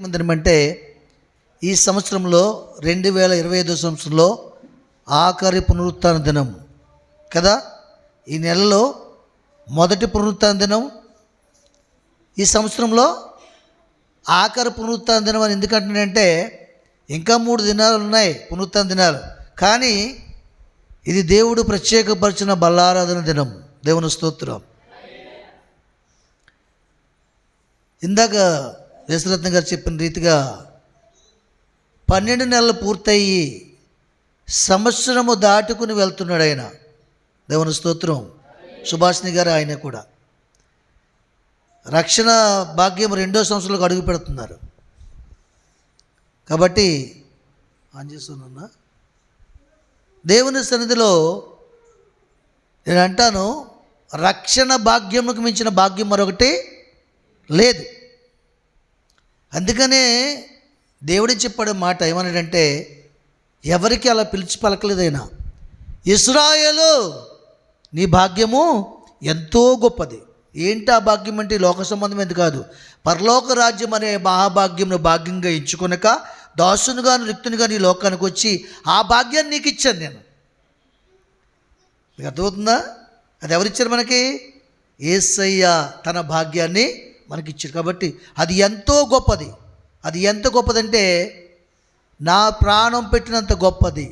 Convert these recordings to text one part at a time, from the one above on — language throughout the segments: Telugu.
చెప్పుకున్న దినం అంటే ఈ సంవత్సరంలో 2025 సంవత్సరంలో ఆఖరి పునరుత్థాన దినం కదా. ఈ నెలలో మొదటి పునరుత్థాన దినం, ఈ సంవత్సరంలో ఆఖరి పునరుత్థాన దినం అని ఎందుకంటున్నానంటే ఇంకా 3 దినాలు ఉన్నాయి పునరుత్థాన దినాలు, కానీ ఇది దేవుడు ప్రత్యేకపరిచిన బల్లారాధన దినం. దేవుని స్తోత్రం. ఇందాక దేశరత్న గారు చెప్పిన రీతిగా 12 నెలలు పూర్తయి సంవత్సరము దాటుకుని వెళ్తున్నాడు ఆయన. దేవుని స్తోత్రం. సుభాషిణి గారు ఆయన కూడా రక్షణ భాగ్యం 2వ సంవత్సరంలోకి అడుగు పెడుతున్నారు. కాబట్టి ఆంజేస్తున్నా దేవుని సన్నిధిలో నేను అంటాను, రక్షణ భాగ్యముకు మించిన భాగ్యం మరొకటి లేదు. అందుకనే దేవుడే చెప్పాడు మాట, ఏమన్నాడంటే ఎవరికి అలా పిలిచి పలకలేదైనా, ఇశ్రాయేలు నీ భాగ్యము ఎంతో గొప్పది. ఏంటి ఆ భాగ్యం అంటే లోక సంబంధమైనది కాదు, పరలోక రాజ్యం అనే మహాభాగ్యంను భాగ్యంగా ఎంచుకొనక దాసునిగాను రిక్తునిగా నీ లోకానికి వచ్చి ఆ భాగ్యాన్ని నీకు ఇచ్చాను నేను. మీకు అర్థమవుతుందా? అది ఎవరిచ్చారు మనకి? యేసయ్య తన భాగ్యాన్ని మనకిచ్చారు. కాబట్టి అది ఎంతో గొప్పది. అది ఎంత గొప్పదంటే నా ప్రాణం పెట్టినంత గొప్పది.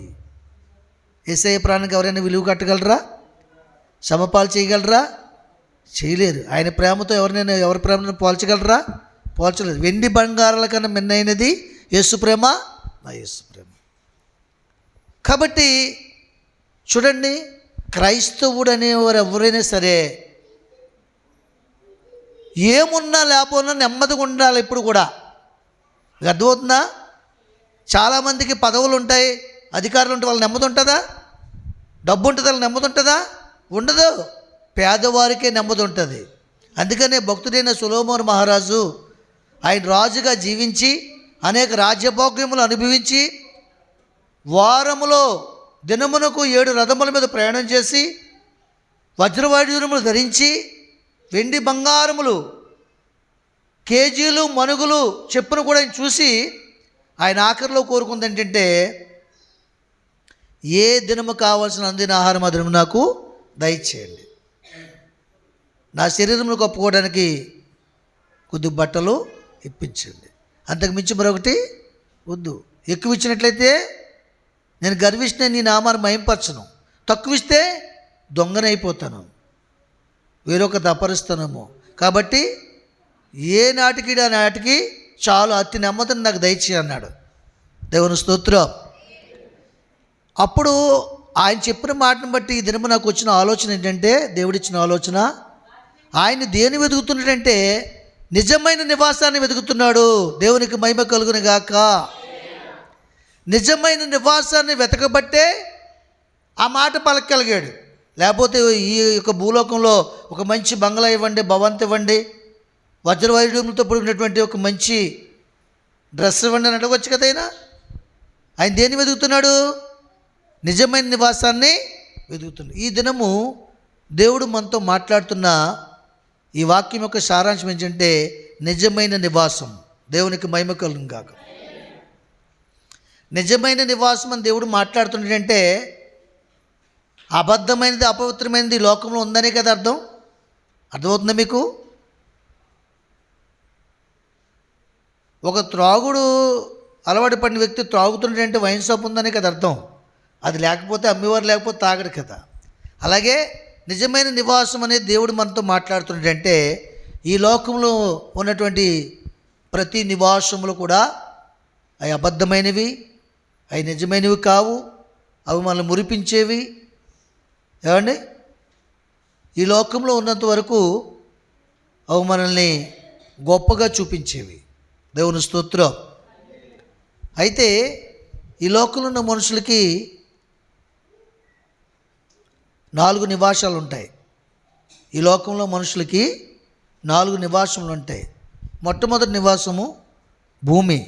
యేసయ్య ప్రాణానికి ఎవరైనా విలువ కట్టగలరా? సమపాలు చేయగలరా? చేయలేరు. ఆయన ప్రేమతో ఎవరి ప్రేమను పోల్చగలరా? పోల్చలేదు. వెండి బంగారాల కన్నా మిన్నైనది యేసు ప్రేమ, నా యేసు ప్రేమ. కాబట్టి చూడండి, క్రైస్తవుడు అనేవారు ఎవరైనా సరే ఏమున్నా లేకపోయినా నెమ్మదిగా ఉండాలి ఎప్పుడు కూడా. అర్థమవుతుందా? చాలామందికి పదవులు ఉంటాయి, అధికారులు ఉంటే వాళ్ళు నెమ్మది ఉంటుందా? డబ్బు ఉంటుంది, వాళ్ళు నెమ్మది ఉంటుందా? ఉండదు. పేదవారికే నెమ్మది ఉంటుంది. అందుకనే భక్తుడైన సొలొమోను మహారాజు ఆయన రాజుగా జీవించి అనేక రాజ్యభోగ్యములు అనుభవించి వారములో దినమునకు 7 రథముల మీద ప్రయాణం చేసి వజ్రవైడూర్యములు ధరించి వెండి బంగారములు కేజీలు మనుగులు చెప్పును కూడా ఆయన చూసి ఆయన ఆఖరిలో కోరుకుంది ఏంటంటే, ఏ దినము కావాల్సిన అందిన ఆహారం ఆ దినము నాకు దయచేయండి, నా శరీరమును కప్పుకోవడానికి కొద్ది బట్టలు ఇప్పించండి, అంతకు మించి మరొకటి వద్దు. ఎక్కువ ఇచ్చినట్లయితే నేను గర్విష్ఠ నీ నామాన్ని మహింపరచను, తక్కువ ఇస్తే దొంగనైపోతాను, వేరొక అపరిస్తానేమో. కాబట్టి ఏ నాటికి ఆ నాటికి చాలు, అతి నెమ్మదిని నాకు దయచేయి అన్నాడు. దేవుని స్తోత్రం. అప్పుడు ఆయన చెప్పిన మాటను బట్టి ఈ దినము నాకు వచ్చిన ఆలోచన ఏంటంటే, దేవుడిచ్చిన ఆలోచన, ఆయన దేని వెతుకుతున్నాడంటే నిజమైన నివాసాన్ని వెతుకుతున్నాడు. దేవునికి మహిమ కలుగును గాక. నిజమైన నివాసాన్ని వెతకబట్టే ఆ మాట పలకగలిగాడు. లేకపోతే ఈ యొక్క భూలోకంలో ఒక మంచి బంగ్లా ఇవ్వండి, భవంతి ఇవ్వండి, వజ్రవైడూర్యంతో కూడినటువంటి ఒక మంచి డ్రెస్ ఇవ్వండి అని అడగవచ్చు కదా. ఆయన దేన్ని వెతుకుతున్నాడు? నిజమైన నివాసాన్ని వెతుకుతున్నాడు. ఈ దినము దేవుడు మనతో మాట్లాడుతున్న ఈ వాక్యం యొక్క సారాంశం ఏంటంటే నిజమైన నివాసం. దేవునికి మహిమ కలుగును గాక. నిజమైన నివాసం అని దేవుడు మాట్లాడుతున్నాడంటే అబద్ధమైనది, అపవిత్రమైనది లోకంలో ఉందనే కదా అర్థం. అర్థమవుతుందా మీకు? ఒక త్రాగుడు అలవాటు పడిన వ్యక్తి త్రాగుతున్నాడంటే వైన్ షాప్ ఉందనే కదా అర్థం. అది లేకపోతే అమ్మేవారు లేకపోతే తాగడు కదా. అలాగే నిజమైన నివాసం అనేది దేవుడు మనతో మాట్లాడుతున్నాడంటే ఈ లోకంలో ఉన్నటువంటి ప్రతి నివాసములు కూడా అవి అబద్ధమైనవి, అవి నిజమైనవి కావు, అవి మనల్ని మురిపించేవి. ఏమండి? ఈ లోకంలో ఉన్నంత వరకు అవి మనల్ని గొప్పగా చూపించేవి. దేవుని స్తోత్రం. అయితే ఈ లోకంలో ఉన్న మనుషులకి 4 నివాసాలు ఉంటాయి. ఈ లోకంలో మనుషులకి 4 నివాసములు ఉంటాయి. మొట్టమొదటి నివాసము భూమి,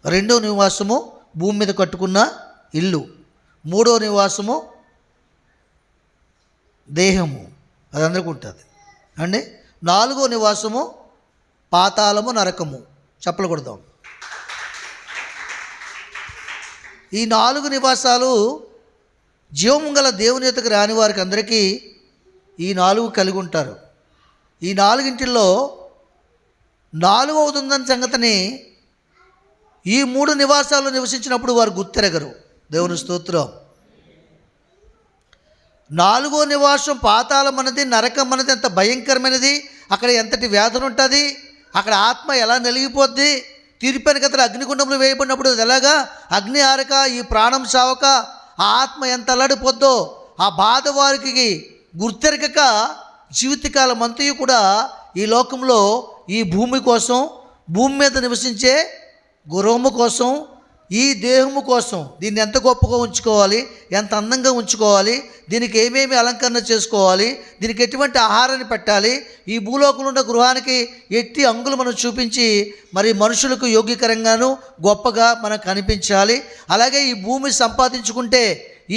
రెండో నివాసము భూమి మీద కట్టుకున్న ఇల్లు, మూడో నివాసము దేహము, అది అందరికీ ఉంటుంది అండి. 4వ నివాసము పాతాళము, నరకము. చెప్పలు కొడదాం. ఈ 4 నివాసాలు జీవము గల దేవుని యొద్దకు రాని వారికి అందరికీ ఈ 4 కలిగి ఉంటారు. ఈ 4 4వది ఉందన్న సంగతిని ఈ 3 నివాసాల్లో నివసించినప్పుడు వారు గుర్తెరగరు. దేవుని స్తోత్రం. 4వ నివాసం పాతాళం అన్నది, నరకం అన్నది ఎంత భయంకరమైనది. అక్కడ ఎంతటి వేదన ఉంటుంది, అక్కడ ఆత్మ ఎలా నలిగిపోద్ది. తీర్పానికి అతను అగ్నిగుండంలో వేయబడినప్పుడు అది ఎలాగా అగ్ని ఆరక ఈ ప్రాణం సావక ఆ ఆత్మ ఎంత అల్లాడిపోద్దో ఆ బాధ వారికి గుర్తెరగక జీవితకాలం అంతయు కూడా ఈ లోకంలో ఈ భూమి కోసం, భూమి మీద నివసించే గుర్రము కోసం, ఈ దేహము కోసం దీన్ని ఎంత గొప్పగా ఉంచుకోవాలి, ఎంత అందంగా ఉంచుకోవాలి, దీనికి ఏమేమి అలంకరణ చేసుకోవాలి, దీనికి ఎటువంటి ఆహారాన్ని పెట్టాలి, ఈ భూలోకంలో ఉన్న గృహానికి ఎట్టి అంగులు మనం చూపించి మరి మనుషులకు యోగ్యకరంగాను గొప్పగా మనం కనిపించాలి. అలాగే ఈ భూమి సంపాదించుకుంటే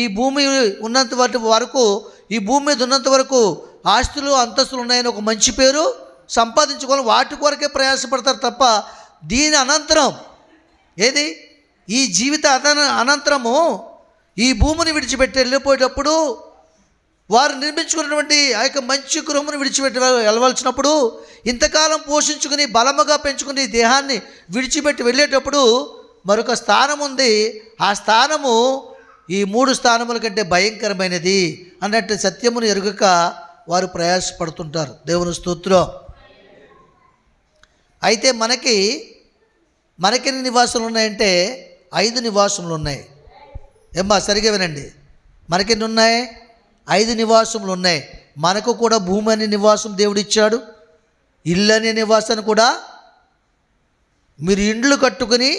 ఈ భూమి ఉన్నంత వరకు, ఈ భూమి మీద ఉన్నంత వరకు ఆస్తులు అంతస్తులు ఉన్నాయని ఒక మంచి పేరు సంపాదించుకోవాలి. వాటి కొరకే ప్రయాసపడతారు తప్ప దీని అనంతరం ఏది ఈ జీవిత అనంతరము ఈ భూమిని విడిచిపెట్టి వెళ్ళిపోయేటప్పుడు వారు నిర్మించుకున్నటువంటి ఆ యొక్క మంచి గృహమును విడిచిపెట్టి వెళ్ళవలసినప్పుడు ఇంతకాలం పోషించుకుని బలముగా పెంచుకుని దేహాన్ని విడిచిపెట్టి వెళ్ళేటప్పుడు మరొక స్థానం ఉంది. ఆ స్థానము ఈ 3 స్థానముల కంటే భయంకరమైనది అన్నట్టు సత్యమును ఎరుగక వారు ప్రయాసపడుతుంటారు. దేవుని స్తోత్రం. అయితే మనకెన్ని నివాసాలు ఉన్నాయంటే 5 నివాసములు ఉన్నాయి. ఏమ్మా సరిగా వినండి, మనకెన్ని ఉన్నాయి? 5 నివాసములు ఉన్నాయి. మనకు కూడా భూమి అనే నివాసం దేవుడిచ్చాడు, ఇల్లు అనే నివాసాన్ని కూడా. మీరు ఇండ్లు కట్టుకుని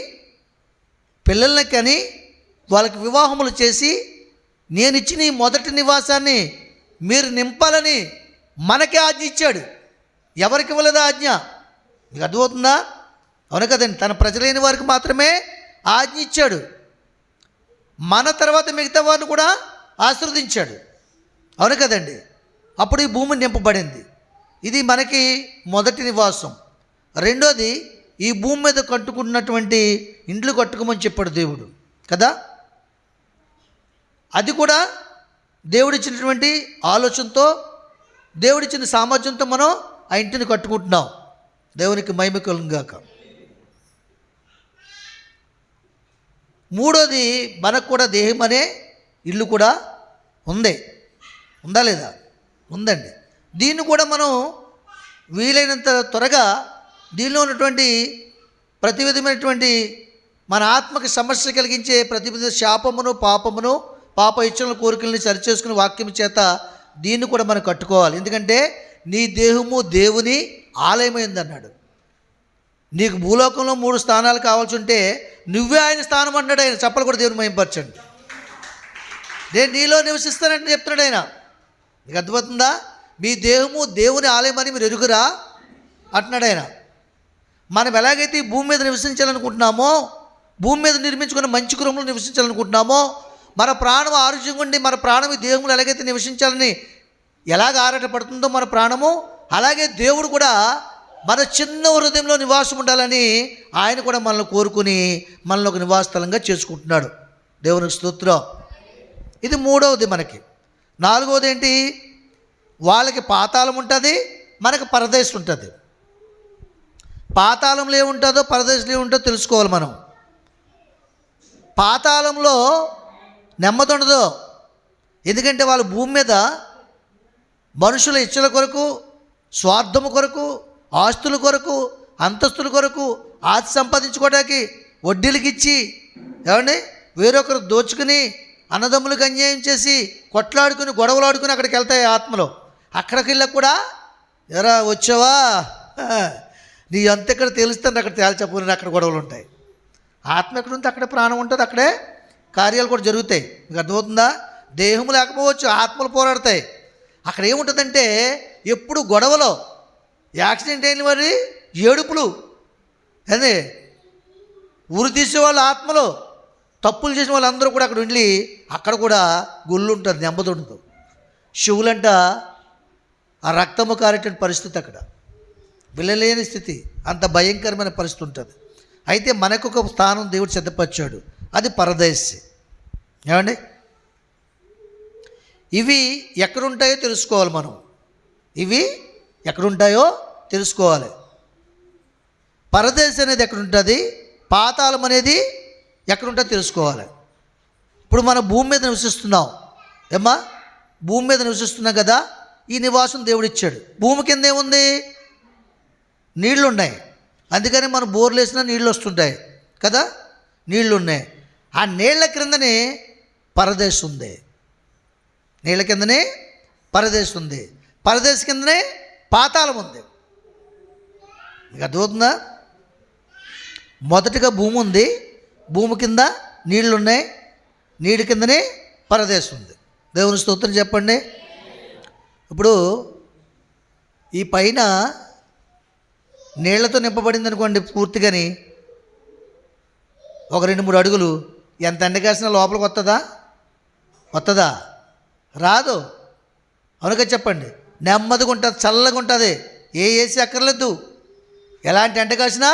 పిల్లల్ని కని వాళ్ళకి వివాహములు చేసి నేను ఇచ్చిన ఈ మొదటి నివాసాన్ని మీరు నింపాలని మనకే ఆజ్ఞ ఇచ్చాడు. ఎవరికి ఇవ్వలేదా ఆజ్ఞ? మీకు అర్థమవుతుందా? అవును కదండి. తన ప్రజలైన వారికి మాత్రమే ఆజ్ఞ ఇచ్చాడు. మన తర్వాత మిగతా వారిని కూడా ఆశీర్వదించాడు. అవును కదండి. అప్పుడు ఈ భూమి నింపబడింది. ఇది మనకి మొదటి నివాసం. రెండోది, ఈ భూమి మీద కట్టుకున్నటువంటి ఇండ్లు కట్టుకోమని చెప్పాడు దేవుడు కదా. అది కూడా దేవుడిచ్చినటువంటి ఆలోచనతో, దేవుడిచ్చిన సామర్థ్యంతో మనం ఆ ఇంటిని కట్టుకుంటున్నాం. దేవునికి మహిమ కలుగుగాక. మూడోది, మనకు కూడా దేహం అనే ఇల్లు కూడా ఉందా లేదా? ఉందండి. దీన్ని కూడా మనం వీలైనంత త్వరగా దీనిలో ఉన్నటువంటి ప్రతి విధమైనటువంటి మన ఆత్మకి సమస్య కలిగించే ప్రతి విధ శాపమును, పాప ఇచ్చలను, కోరికల్ని సరిచేసుకుని వాక్యం చేత దీన్ని కూడా మనం కట్టుకోవాలి. ఎందుకంటే నీ దేహము దేవుని ఆలయమైంది అన్నాడు. నీకు భూలోకంలో 3 స్థానాలు కావాల్సి ఉంటే నువ్వే ఆయన స్థానం అన్నాడు ఆయన. చెప్పలు కూడా దేవుని మహిమపరచండి. నేను నీలో నివసిస్తానంటే చెప్తున్నాడు ఆయన. నీకు అర్థమవుతుందా? మీ దేహము దేవుని ఆలయం అని మీరు ఎరుగురా అంటున్నాడు ఆయన. మనం ఎలాగైతే ఈ భూమి మీద నివసించాలనుకుంటున్నామో, భూమి మీద నిర్మించుకున్న మంచి గృహంలో నివసించాలనుకుంటున్నామో, మన ప్రాణం ఆరోగ్యంగా ఉండి మన ప్రాణం ఈ దేహంలో ఎలాగైతే నివసించాలని ఎలాగ ఆరాటపడుతుందో మన ప్రాణము, అలాగే దేవుడు కూడా మన చిన్న హృదయంలో నివాసం ఉండాలని ఆయన కూడా మనల్ని కోరుకుని మనల్ని ఒక నివాస స్థలంగా చేసుకుంటున్నాడు. దేవునికి స్తోత్రం. ఇది మూడవది. మనకి నాలుగవది ఏంటి? వాళ్ళకి పాతాళం ఉంటుంది, మనకి పరదేశం ఉంటుంది. పాతాళంలో ఏముంటుందో పరదేశంలో ఏముంటుందో తెలుసుకోవాలి మనం. పాతాళంలో నెమ్మది ఉండదు. ఎందుకంటే వాళ్ళు భూమి మీద మనుషుల ఇచ్చల కొరకు, స్వార్థము కొరకు, ఆస్తుల కొరకు, అంతస్తుల కొరకు, ఆస్తి సంపాదించుకోవడానికి వడ్డీలకి ఇచ్చి ఏమండి వేరొకరు దోచుకుని అన్నదమ్ములకు అన్యాయం చేసి కొట్లాడుకుని గొడవలాడుకుని అక్కడికి వెళ్తాయి ఆత్మలో. అక్కడికి వెళ్ళక కూడా ఎరా వచ్చావా, నీ అంత ఎక్కడ తెలుస్తుంది అక్కడ తేల్చపోయిన అక్కడ గొడవలు ఉంటాయి. ఆత్మ ఎక్కడ ఉంటే అక్కడే ప్రాణం ఉంటుంది, అక్కడే కార్యాలు కూడా జరుగుతాయి. మీకు అర్థమవుతుందా? దేహము లేకపోవచ్చు, ఆత్మలు పోరాడతాయి. అక్కడ ఏముంటుందంటే ఎప్పుడు గొడవలో, యాక్సిడెంట్ అయిన వారి ఏడుపులు, అదే ఊరు తీసేవాళ్ళు ఆత్మలో, తప్పులు చేసిన వాళ్ళందరూ కూడా అక్కడ ఉండి అక్కడ కూడా గుళ్ళు ఉంటుంది, నెమ్మది ఉండదు. శివులంట ఆ రక్తము కారేటువంటి పరిస్థితి, అక్కడ వెళ్ళలేని స్థితి, అంత భయంకరమైన పరిస్థితి ఉంటుంది. అయితే మనకు ఒక స్థానం దేవుడు సిద్ధపరిచాడు. అది పరదేశి. ఏమండి, ఇవి ఎక్కడుంటాయో తెలుసుకోవాలి మనం. ఇవి ఎక్కడుంటాయో తెలుసుకోవాలి. పరదేశి అనేది ఎక్కడుంటుంది, పాతాళం అనేది ఎక్కడుంటుందో తెలుసుకోవాలి. ఇప్పుడు మనం భూమి మీద నివసిస్తున్నాం ఏమ్మా, భూమి మీద నివసిస్తున్నాం కదా, ఈ నివాసం దేవుడు ఇచ్చాడు. భూమి కింద ఏముంది, నీళ్లు ఉన్నాయి. అందుకని మనం బోర్లు వేసినా నీళ్ళు వస్తుంటాయి కదా, నీళ్లు ఉన్నాయి. ఆ నీళ్ల క్రిందనే పరదేశి ఉంది. నీళ్ల కిందనే పరదేశి ఉంది. పరదేశి కిందనే పాతాళం ఉంది. మీకు అర్థమవుతుందా? మొదటిగా భూమి ఉంది, భూమి కింద నీళ్లు ఉన్నాయి, నీటి కిందనే పరదేశి ఉంది. దేవుని స్తోత్రం చెప్పండి. ఇప్పుడు ఈ పైన నీళ్లతో నింపబడింది అనుకోండి పూర్తిగాని, ఒక 2-3 అడుగులు ఎంత ఎండ కాసినా లోపలికి వస్తుందా? రాదు. అవునుగా చెప్పండి. నెమ్మదిగా ఉంటుంది, చల్లగా ఉంటుంది, ఏసీ అక్కర్లేదు. ఎలాంటి ఎండ కాసినా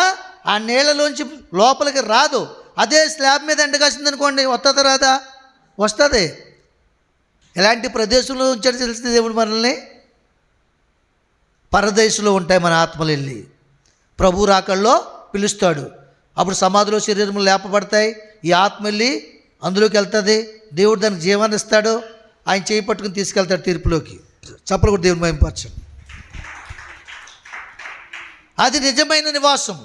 ఆ నీళ్ళలోంచి లోపలికి రాదు. అదే స్లాబ్ మీద ఎండ కాసింది అనుకోండి, వస్తుందా రాదా? వస్తుంది. ఎలాంటి ప్రదేశంలో ఉంచాడు తెలిసింది దేవుడు మనల్ని. పరదేశంలో ఉంటాయి మన ఆత్మలు. వెళ్ళి ప్రభు రాకల్లో పిలుస్తాడు. అప్పుడు సమాధిలో శరీరములు లేపబడతాయి. ఈ ఆత్మ వెళ్ళి అందులోకి వెళ్తుంది. దేవుడు దానికి జీవాన్ని ఇస్తాడు. ఆయన చేయి పట్టుకుని తీసుకెళ్తాడు తీర్పులోకి. చప్పలు కూడా దేవుని మహిమపరచండి. అది నిజమైన నివాసం.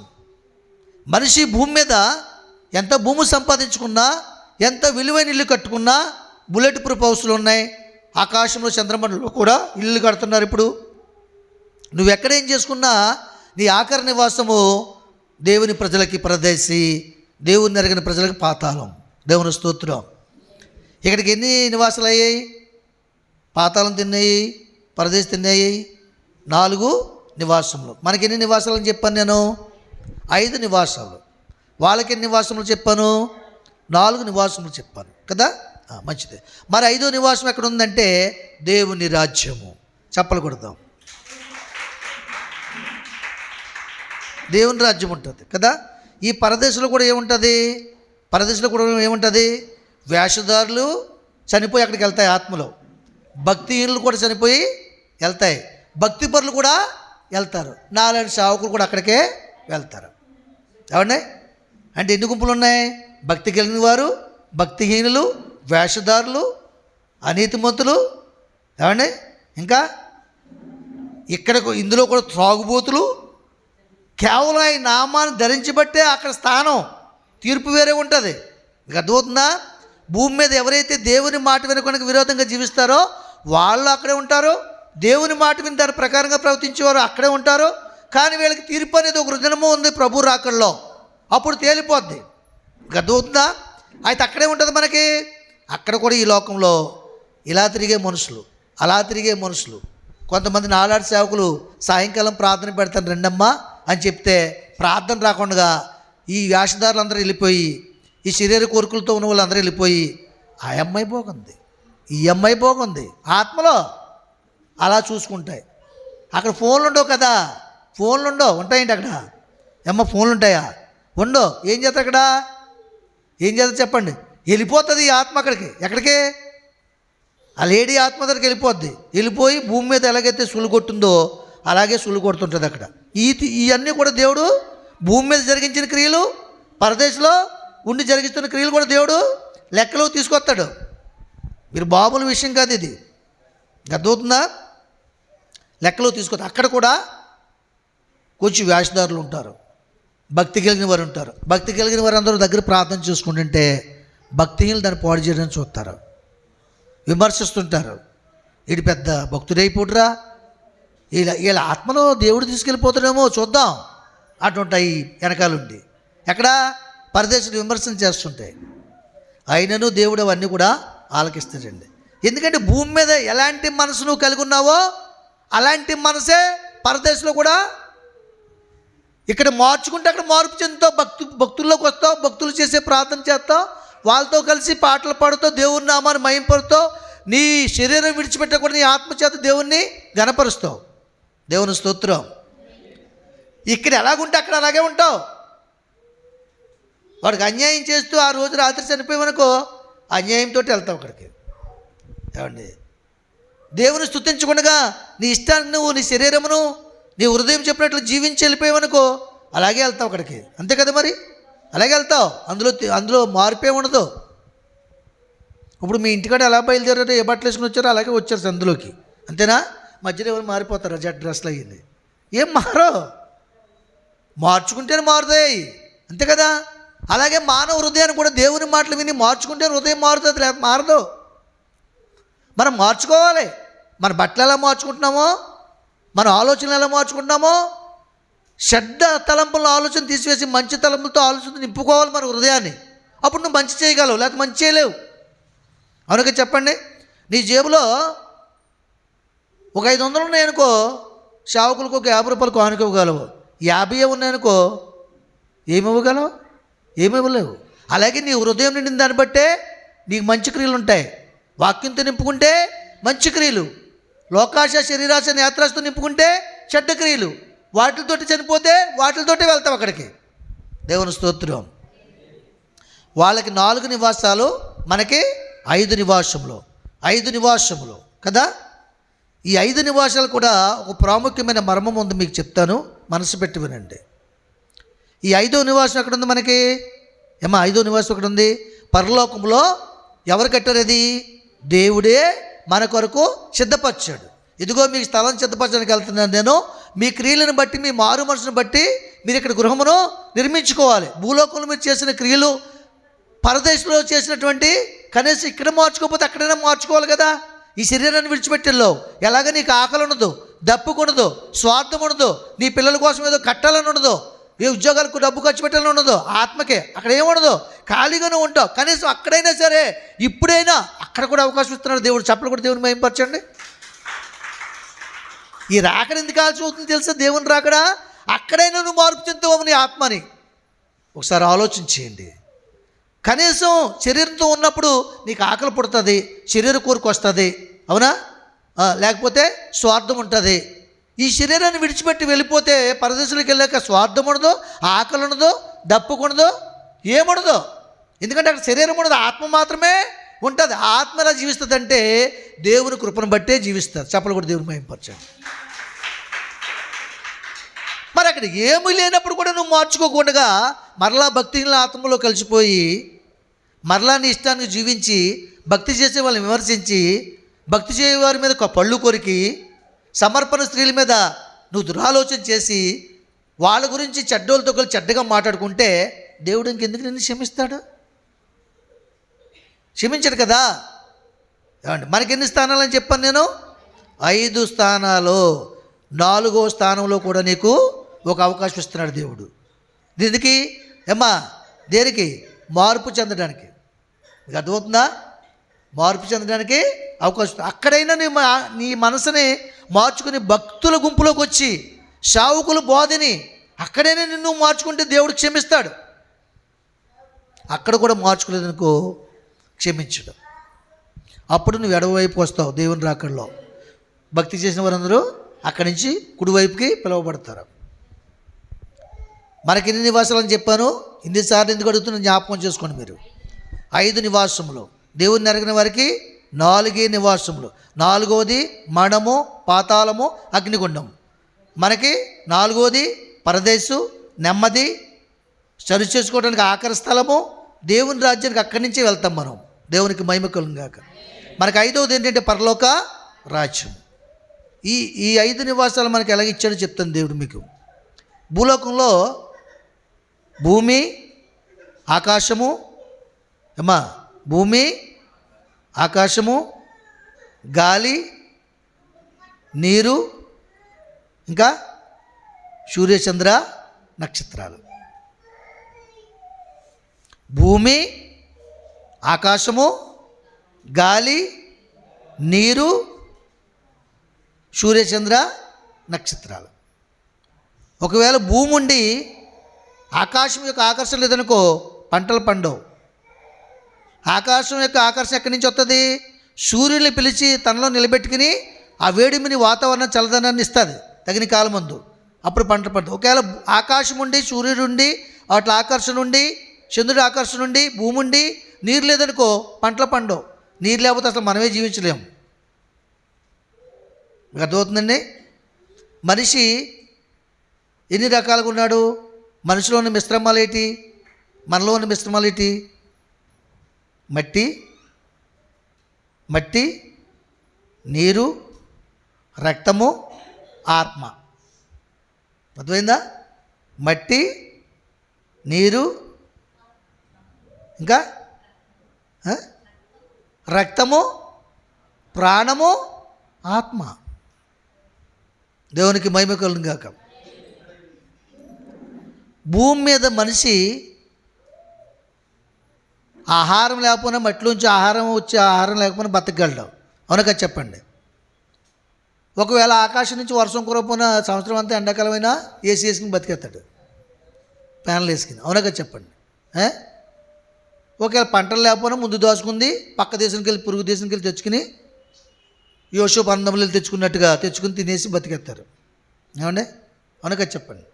మనిషి భూమి మీద ఎంత భూమి సంపాదించుకున్నా, ఎంత విలువైన ఇల్లు కట్టుకున్నా, బుల్లెట్ ప్రూఫ్ హౌస్లు ఉన్నాయి, ఆకాశంలో చంద్రమండలంలో కూడా ఇల్లు కడుతున్నారు. ఇప్పుడు నువ్వు ఎక్కడేం చేసుకున్నా నీ ఆఖరి నివాసము దేవుని ప్రజలకి పరదేశి, దేవుని ఎరగని ప్రజలకు పాతాళం. దేవుని స్తోత్రం. ఇక్కడికి ఎన్ని నివాసాలు అయ్యాయి? పాతాళం తిన్నాయి, పరదేశి తిన్నాయి, 4 నివాసములు. మనకి ఎన్ని నివాసాలు అని చెప్పాను నేను? 5 నివాసాలు. వాళ్ళకి ఎన్ని నివాసములు చెప్పాను? 4 నివాసములు చెప్పాను కదా. మంచిదే. మరి 5వ నివాసం ఎక్కడ ఉందంటే దేవుని రాజ్యము. చప్పలు కొడదాం. దేవుని రాజ్యం ఉంటుంది కదా. ఈ పరదేశంలో కూడా ఏముంటుంది? వేషధారులు చనిపోయి అక్కడికి వెళ్తాయి ఆత్మలో. భక్తిహీనులు కూడా చనిపోయి వెళ్తాయి. భక్తిపరులు కూడా వెళ్తారు. నాలాంటి సేవకులు కూడా అక్కడికే వెళ్తారు. ఏమండి, అంటే ఎన్ని గుంపులు ఉన్నాయి? భక్తి కలిగిన వారు, భక్తిహీనులు, వేషధారులు, అనీతిమంతులు. ఏమండి, ఇంకా ఇందులో కూడా త్రాగుబోతులు. కేవలం ఈ నామాన్ని ధరించబట్టే అక్కడ స్థానం, తీర్పు వేరే ఉంటుంది. మీకు అర్థమవుతుందా? భూమి మీద ఎవరైతే దేవుని మాట వినడానికి విరోధంగా జీవిస్తారో వాళ్ళు అక్కడే ఉంటారు. దేవుని మాట విని దాని ప్రకారంగా ప్రవర్తించేవారు అక్కడే ఉంటారు. కానీ వీళ్ళకి తీర్పు అనేది ఒక రుజనము ఉంది ప్రభు రాకల్లో. అప్పుడు తేలిపోద్ది. మీకు అర్థమవుతుందా? అయితే అక్కడే ఉంటుంది మనకి. అక్కడ కూడా ఈ లోకంలో ఇలా తిరిగే మనుషులు, అలా తిరిగే మనుషులు. కొంతమంది నాలాడి సేవకులు సాయంకాలం ప్రార్థన పెడతాను రెండమ్మా అని చెప్తే ప్రార్థన రాకుండా ఈ వేషధారులు అందరూ వెళ్ళిపోయి, ఈ శరీర కోరికలతో ఉన్న వాళ్ళందరూ వెళ్ళిపోయి ఆ అమ్మాయి పోకుంది, ఈ అమ్మాయి పోకుంది ఆత్మలో అలా చూసుకుంటాయి. అక్కడ ఫోన్లు ఉండవు కదా. ఫోన్లు ఉండవు, ఉంటాయండి అక్కడ. ఫోన్లు ఉంటాయా? ఉండవు. ఏం చేస్తారు అక్కడ? ఏం చేస్తారు చెప్పండి? వెళ్ళిపోతుంది ఈ ఆత్మ అక్కడికి. ఎక్కడికి? ఆ లేడీ ఆత్మ దగ్గరికి వెళ్ళిపోద్ది. వెళ్ళిపోయి భూమి మీద ఎలాగైతే సులు కొట్టిందో అలాగే సులు కొడుతుంటుంది అక్కడ. ఇవన్నీ కూడా దేవుడు భూమి మీద జరిగించిన క్రియలు, పరదేశంలో ఉండి జరిగిస్తున్న క్రియలు కూడా దేవుడు లెక్కలో తీసుకొస్తాడు. మీరు బాబుల విషయం కాదు ఇది. అర్థమవుతుందా? లెక్కలో తీసుకొస్తా. అక్కడ కూడా కొంచెం వేషధారులు ఉంటారు, భక్తి కలిగిన వారు ఉంటారు. భక్తి కలిగిన వారు అందరూ దగ్గర ప్రార్థన చేసుకుంటుంటే భక్తిహీనులు దాన్ని పాడు చేయడానికి చూస్తారు, విమర్శిస్తుంటారు. వీడు పెద్ద భక్తుడైపోటురా, వీళ్ళ ఆత్మలో దేవుడు తీసుకెళ్ళిపోతాడేమో చూద్దాం అటుంటాయి వెనకాలండి. ఎక్కడ? పరదేశులు విమర్శన చేస్తుంటాయి. అయినను దేవుడు అవన్నీ కూడా ఆలకిస్తాడండి. ఎందుకంటే భూమి మీద ఎలాంటి మనసు నువ్వు కలిగి ఉన్నావో అలాంటి మనసే పరదేశంలో కూడా ఇక్కడ మార్చుకుంటే అక్కడ మార్పు చెందుతావు. భక్తుల్లోకి వస్తావు, భక్తులు చేసే ప్రార్థన చేస్తావు, వాళ్ళతో కలిసి పాటలు పాడుతావు, దేవుని నామాన్ని మహింపరుస్తావు. నీ శరీరం విడిచిపెట్టకుండా నీ ఆత్మచేత దేవుణ్ణి గణపరుస్తావు. దేవుని స్తోత్రం. ఇక్కడ ఎలాగుంటే అక్కడ అలాగే ఉంటావు. వాడికి అన్యాయం చేస్తూ ఆ రోజు రాత్రి చనిపోయామనుకో, అన్యాయంతో వెళ్తావు అక్కడికి. ఏమండి, దేవుని స్తుతించకుండా నీ ఇష్టాన్ని నువ్వు, నీ శరీరమును, నీ హృదయం చెప్పినట్లు జీవించి వెళ్ళిపోయావనుకో, అలాగే వెళ్తావు అక్కడికి. అంతే కదా మరి, అలాగే వెళ్తావు. అందులో మార్పే ఉండదు. ఇప్పుడు మీ ఇంటికాడ ఎలా బయలుదేరారో, ఏ బట్టలు వేసుకుని వచ్చారో అలాగే వచ్చారు అందులోకి. అంతేనా? మధ్యలో ఎవరు మారిపోతారు, జడ్ డ్రెస్లు అయ్యింది, ఏం మారో, మార్చుకుంటేనే మారుతాయి. అంతే కదా. అలాగే మానవ హృదయాన్ని కూడా దేవుని మాటలు విని మార్చుకుంటే హృదయం మారుతుంది, లేకపోతే మారదు. మనం మార్చుకోవాలి. మన బట్టలు ఎలా మార్చుకుంటున్నామో, మన ఆలోచనలు ఎలా మార్చుకుంటున్నామో, చెడ్డ తలంపుల ఆలోచన తీసివేసి మంచి తలంపులతో ఆలోచన నింపుకోవాలి మన హృదయాన్ని. అప్పుడు నువ్వు మంచి చేయగలవు, లేకపోతే మంచి చేయలేవు. అవునుగా చెప్పండి. నీ జేబులో ఒక 500 ఉన్నాయనుకో, సేవకులకు ఒక 50 రూపాయలు కానుక ఇవ్వగలవు. 50 ఉన్నాయనుకో, ఏమి ఇవ్వగలవు? ఏమి ఇవ్వలేవు. అలాగే నీ హృదయం నిండిన దాన్ని బట్టే నీకు మంచి క్రియలు ఉంటాయి. వాక్యంతో నింపుకుంటే మంచి క్రియలు, లోకాశ శరీరాశ నేత్రాశతో నింపుకుంటే చెడ్డ క్రియలు. వాటితోటి చనిపోతే వాటితోటే వెళ్తాం అక్కడికి. దేవుని స్తోత్రం. వాళ్ళకి 4 నివాసాలు, మనకి 5 నివాసములు. 5 నివాసములు కదా. ఈ 5 నివాసాలు కూడా ఒక ప్రాముఖ్యమైన మర్మం ఉంది, మీకు చెప్తాను, మనసు పెట్టి వినండి. ఈ 5వ నివాసం ఎక్కడ ఉంది మనకి? 5వ నివాసం ఎక్కడ ఉంది? పరలోకంలో. ఎవరు కట్టారు అది? దేవుడే మన కొరకు సిద్ధపరిచాడు. ఇదిగో మీకు స్థలం సిద్ధపరచడానికి వెళ్తున్నాను నేను. మీ క్రియలను బట్టి, మీ మారు మనసును బట్టి మీరు ఇక్కడ గృహమును నిర్మించుకోవాలి. భూలోకంలో మీరు చేసిన క్రియలు, పరదేశంలో చేసినటువంటి కనీసం ఇక్కడ మార్చుకోకపోతే అక్కడైనా మార్చుకోవాలి కదా. ఈ శరీరాన్ని విడిచిపెట్టెళ్ళో ఎలాగ నీకు ఆకలి ఉండదు, దప్పుకుండదు, స్వార్థం ఉండదు, నీ పిల్లల కోసం ఏదో కట్టాలని ఉండదు, ఏ ఉద్యోగాలకు డబ్బు ఖర్చు పెట్టాలని ఉండదు, ఆత్మకే అక్కడ ఏముండదు, ఖాళీగానే ఉంటావు. కనీసం అక్కడైనా సరే, ఇప్పుడైనా అక్కడ కూడా అవకాశం ఇస్తున్నాడు దేవుడు. చప్పలు కూడా దేవుని మహిమపరచండి. ఈ రాకడ ఎందుకు కాల్చి అవుతుంది తెలుసా? దేవుని రాకడా అక్కడైనా నువ్వు మార్పు చెందుతావు నీ ఆత్మని. ఒకసారి ఆలోచన చేయండి. కనీసం శరీరంతో ఉన్నప్పుడు నీకు ఆకలి పుడుతుంది, శరీర కోరిక వస్తుంది, అవునా? లేకపోతే స్వార్థం ఉంటుంది. ఈ శరీరాన్ని విడిచిపెట్టి వెళ్ళిపోతే పరదేశంలోకి వెళ్ళాక స్వార్థం ఉండదు, ఆకలి ఉండదు, దప్పుకుండదు, ఏముండదు. ఎందుకంటే అక్కడ శరీరం ఉండదు, ఆత్మ మాత్రమే ఉంటుంది. ఆత్మ ఎలా జీవిస్తుంది అంటే దేవుని కృపను బట్టే జీవిస్తుంది. చెప్పలు కూడా దేవుని మహిమపరచండి. మరి అక్కడ ఏమీ లేనప్పుడు కూడా నువ్వు మార్చుకోకుండా మరలా భక్తిహీన ఆత్మలో కలిసిపోయి మరలా నీ ఇష్టానికి జీవించి భక్తి చేసే వాళ్ళని విమర్శించి భక్తి చేయవారి మీద పళ్ళు కొరికి సమర్పణ స్త్రీల మీద నువ్వు దురాలోచన చేసి వాళ్ళ గురించి చెడ్డోళ్ళతో కలిసి చెడ్డగా మాట్లాడుకుంటే దేవుడు ఇంకెందుకు నిన్ను క్షమిస్తాడు? క్షమించడు కదా. ఏమండి, మనకెన్ని స్థానాలని చెప్పాను నేను? 5 స్థానాలు. 4వ స్థానంలో కూడా నీకు ఒక అవకాశం ఇస్తున్నాడు దేవుడు. దీనికి దేనికి? మార్పు చెందడానికి. మీకు అర్థమవుతుందా? మార్పు చెందడానికి అవకాశం. అక్కడైనా నీ మనసుని మార్చుకుని భక్తుల గుంపులోకి వచ్చి సేవకుల బోధని అక్కడైనా నిన్ను మార్చుకుంటే దేవుడు క్షమిస్తాడు. అక్కడ కూడా మార్చుకోలేదనుకో, క్షమించడు. అప్పుడు నువ్వు ఎడవైపు వస్తావు దేవుని రాకడలో. భక్తి చేసిన వారందరూ అక్కడి నుంచి కుడివైపుకి పిలువబడతారు. మనకి ఎన్ని నివాసాలు అని చెప్పాను? ఇన్నిసార్లు ఎందుకు అడుగుతున్నా జ్ఞాపకం చేసుకోండి మీరు. 5 నివాసములు. దేవుని ఎరగిన వారికి 4 నివాసములు. 4వది మరణము, పాతాళము, అగ్నిగుండం. మనకి 4వది పరదేశు, నెమ్మది, సరి చేసుకోవడానికి ఆఖరి స్థలము, దేవుని రాజ్యానికి అక్కడి నుంచే వెళ్తాం మనం. దేవునికి మహిమ కలుగుగాక. మనకి 5వది ఏంటంటే పరలోక రాజ్యం. ఈ 5 నివాసాలు మనకి ఎలాగిచ్చాడో చెప్తాను దేవుడు మీకు. భూలోకంలో భూమి, ఆకాశము, భూమి, ఆకాశము, గాలి, నీరు, ఇంకా సూర్యచంద్ర నక్షత్రాలు. భూమి, ఆకాశము, గాలి, నీరు, సూర్యచంద్ర నక్షత్రాలు. ఒకవేళ భూమి ఉండి ఆకాశం యొక్క ఆకర్షణ లేదనుకో, పంటలు పండవు. ఆకాశం యొక్క ఆకర్షణ ఎక్కడి నుంచి వస్తుంది? సూర్యుని పిలిచి తనలో నిలబెట్టుకుని ఆ వేడిమిని, వాతావరణం, చల్లదనాన్ని ఇస్తుంది తగిన కాలం ముందు. అప్పుడు పంటలు పండుతాయి. ఒకవేళ ఆకాశం ఉండి, సూర్యుడు ఉండి, వాటి ఆకర్షణ ఉండి చంద్రుడి ఆకర్షణ ఉండి భూమి ఉండి నీరు లేదనుకో పంటలు పండవు. నీరు లేకపోతే అసలు మనమే జీవించలేము. మీకు అర్థమవుతుందండి? మనిషి ఎన్ని రకాలుగా ఉన్నాడు? మనిషిలో ఉన్న మిశ్రమాలు ఏంటి? మనలో ఉన్న మిశ్రమాలు ఏంటి? మట్టి, నీరు, రక్తము, ఆత్మ. అర్థమైందా? మట్టి, నీరు, ఇంకా రక్తము, ప్రాణము, ఆత్మ. దేవునికి మహిమ కలుగును గాక. భూమి మీద మనిషి ఆహారం లేకపోయినా, మట్టిలోంచి ఆహారం వచ్చి ఆహారం లేకపోయినా బతకగలడు. అవునా కదా చెప్పండి? ఒకవేళ ఆకాశం నుంచి వర్షం కురవకపోయినా సంవత్సరం అంతా ఎండాకాలమైనా ఏసీ వేసుకుని బతికేస్తాడు, ఫ్యాన్లు వేసుకుని. అవునా కదా చెప్పండి? ఒకవేళ పంటలు లేకపోయినా ముందు దోచుకుంది పక్క దేశానికి వెళ్ళి, పొరుగు దేశానికి వెళ్ళి తెచ్చుకుని యోషోపు అందములు తెచ్చుకున్నట్టుగా తెచ్చుకుని తినేసి బతికేస్తారు. ఏమండి? అవునా కదా చెప్పండి?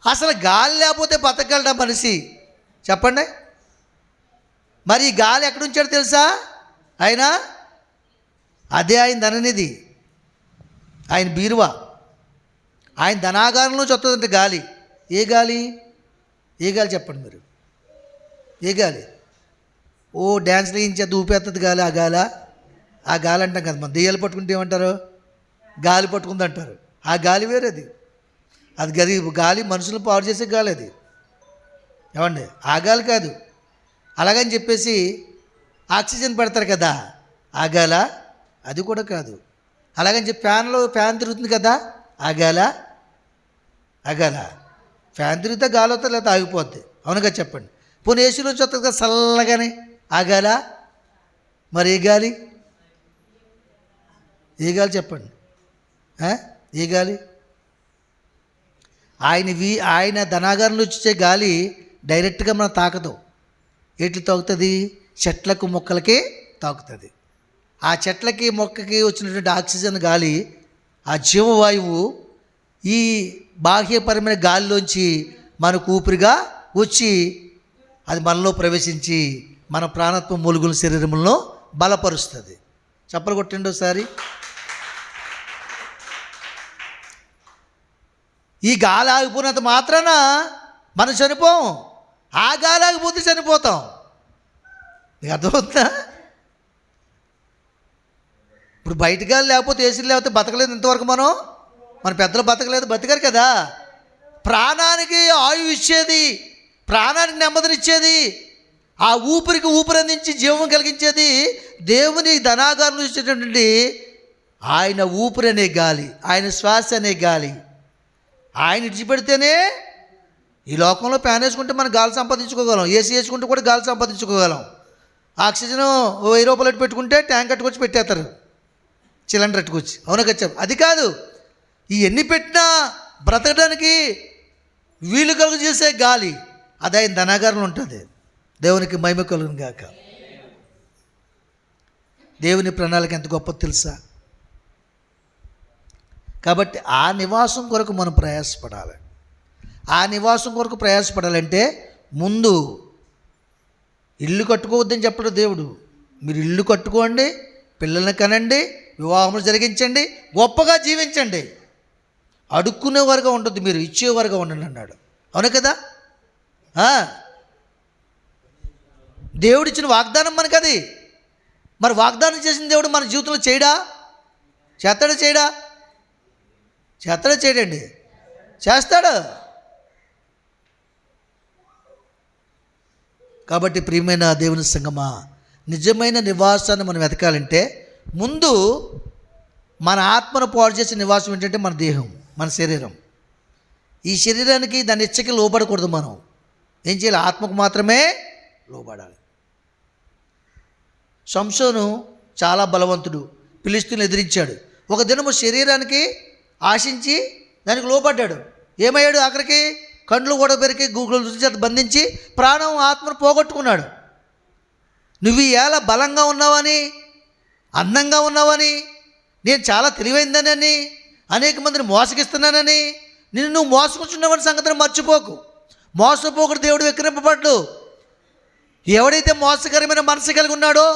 అసలు గాలి లేకపోతే బతకగలడా మనిషి? చెప్పండి. మరి ఈ గాలి ఎక్కడి నుంచాడు తెలుసా? అదే ఆయన ధననిధి, ఆయన బీరువా, ఆయన ధనాగారం నుంచి వస్తుందంటే గాలి. ఏ గాలి చెప్పండి మీరు? ఏ గాలి? ఓ డ్యాన్స్లు వేయించేది ఊపేస్తుంది గాలి. ఆ గాలి అంటాం కదా. మన దెయ్యాలు పట్టుకుంటే ఏమంటారు? గాలి పట్టుకుంది అంటారు. ఆ గాలి వేరేది. అది గాలి మనుషులను పాడు చేసే గాలి అది. ఏమండి? ఆ గాలి కాదు. అలాగని చెప్పేసి ఆక్సిజన్ పెడతారు కదా, ఆ గాల? అది కూడా కాదు. అలాగని చెప్పి ఫ్యాన్ తిరుగుతుంది కదా, ఆ గాల? ఫ్యాన్ తిరిగితే గాలి వస్తుంది, లేకపోతే ఆగిపోద్ది. అవునుగా చెప్పండి? పోనీ ఏసీలో వస్తుంది కదా చల్లగానే, ఆ గాల? మరి ఏ గాలి చెప్పండి? ఏ గాలి? ఆయన ధనాగారంలో వచ్చే గాలి డైరెక్ట్గా మనం తాకదు. ఎట్లు తాకుతుంది? చెట్లకు మొక్కలకే తాకుతుంది. ఆ చెట్లకి మొక్కకి వచ్చినటువంటి ఆక్సిజన్ గాలి, ఆ జీవవాయువు ఈ బాహ్యపరమైన గాలిలోంచి మనకు ఊపిరిగా వచ్చి అది మనలో ప్రవేశించి మన ప్రాణత్వ మూలుగుల శరీరంలో బలపరుస్తుంది. చప్పలు కొట్టండి ఒకసారి. ఈ గాలి ఆగిపోయినంత మాత్రాన మనం చనిపోం. ఆ గాలి ఆగిపోతే చనిపోతాం. నీకు అర్థమవుతుందా? ఇప్పుడు బయట గాలి లేకపోతే, ఏసీలు లేకపోతే బతకలేదు ఇంతవరకు. మన పెద్దలు బతకారు కదా. ప్రాణానికి ఆయువు ఇచ్చేది, ప్రాణానికి నెమ్మదినిచ్చేది, ఆ ఊపిరికి ఊపిరి అందించి జీవం కలిగించేది దేవుని ధనాగారం ఇచ్చేటటువంటి ఆయన ఊపిరి అనే గాలి, ఆయన శ్వాస అనే గాలి. ఆయన విడిచిపెడితేనే ఈ లోకంలో ఫ్యాన్ వేసుకుంటే మనం గాలి సంపాదించుకోగలం, ఏసీ వేసుకుంటే కూడా గాలి సంపాదించుకోగలం. ఆక్సిజన్ 1000 రూపాయలు పెట్టుకుంటే ట్యాంక్ కట్టుకొచ్చి పెట్టేస్తారు, సిలిండర్ కట్టుకొచ్చి. అవునా కదా? అది కాదు. ఈ ఎన్ని పెట్టినా బ్రతకడానికి వీలు కలుగు చేసే గాలి అది ఆయన ధనాగారంలో ఉంటుంది. దేవునికి మహిమ కలుగును గాక. దేవుని ప్రణాళిక ఎంత గొప్ప తెలుసా? కాబట్టి ఆ నివాసం కొరకు మనం ప్రయాసపడాలి. ఆ నివాసం కొరకు ప్రయాసపడాలంటే ముందు ఇల్లు కట్టుకోవద్దని చెప్పడు దేవుడు. మీరు ఇల్లు కట్టుకోండి, పిల్లల్ని కనండి, వివాహములు జరిగించండి, గొప్పగా జీవించండి, అడుక్కునేవారుగా ఉంటుంది, మీరు ఇచ్చేవారుగా ఉండండి అన్నాడు. అవును కదా? దేవుడిచ్చిన వాగ్దానం మనకది. మరి వాగ్దానం చేసిన దేవుడు మన జీవితంలో చేయడండి? చేస్తాడు. కాబట్టి ప్రియమైన దేవుని సంగమా, నిజమైన నివాసాన్ని మనం వెతకాలంటే ముందు మన ఆత్మను పాడు చేసే నివాసం ఏంటంటే మన దేహం, మన శరీరం. ఈ శరీరానికి దాని ఇచ్చకి లోబడకూడదు. మనం ఏం చేయాలి? ఆత్మకు మాత్రమే లోబడాలి. సంసోను చాలా బలవంతుడు, ఫిలిష్తీయులను ఎదిరించాడు. ఒక దినము శరీరానికి ఆశించి దానికి లోబడ్డాడు. ఏమయ్యాడు? ఆఖరికి కండ్లు కూడా పెరికి గూగుల్ చేత బంధించి ప్రాణం ఆత్మను పోగొట్టుకున్నాడు. నువ్వు ఎలా బలంగా ఉన్నావని, అందంగా ఉన్నావని, నేను చాలా తెలివైందనని, అనేక మందిని మోసగిస్తున్నానని, నువ్వు మోసకుంటున్నావని సంగతిని మర్చిపోకు. మోసపోకుడు దేవుడు వెక్కిరింపబడ్డు. ఎవడైతే మోసకరమైన మనసు కలిగి ఉన్నాడో,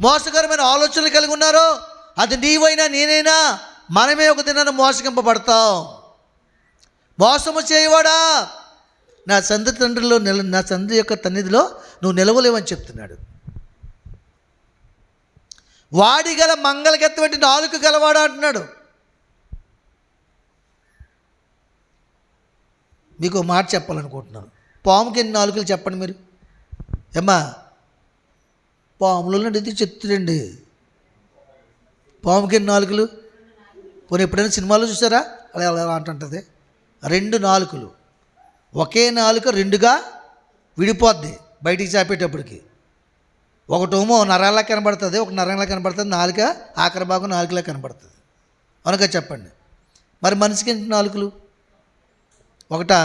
మోసకరమైన ఆలోచనలు కలిగి ఉన్నారో, అది నీవైనా నేనైనా మనమే ఒక దినాన్ని మోసగింపబడతాం. మోసము చేయవాడా, నా తండ్రి యొక్క సన్నిధిలో నువ్వు నిలవలేవని చెప్తున్నాడు. వాడి గల మంగళకెత్తటువంటి నాలుక గలవాడా అంటున్నాడు. మీకు మాట చెప్పాలనుకుంటున్నాను. పాముకి ఎన్ని నాలుకలు చెప్పండి మీరు. ఏమ్మా, పాములో ఇది చెప్తుందండి. పాముకి ఎన్ని నాలుకలు? పోనీ ఎప్పుడైనా సినిమాలో చూసారా? అలా అలా అంటుంటుంది. 2 నాలుకలు. ఒకే నాలుక 2గా విడిపోద్ది బయటికి చాపేటప్పటికి. ఒకటేమో నరాల్లా కనబడుతుంది, ఒక నరంలా కనబడుతుంది, నాలుక ఆఖరి భాగం నాలుకలా కనబడుతుంది. అవునుగా చెప్పండి. మరి మనిషికి ఎన్ని నాలుకలు? ఒకటా?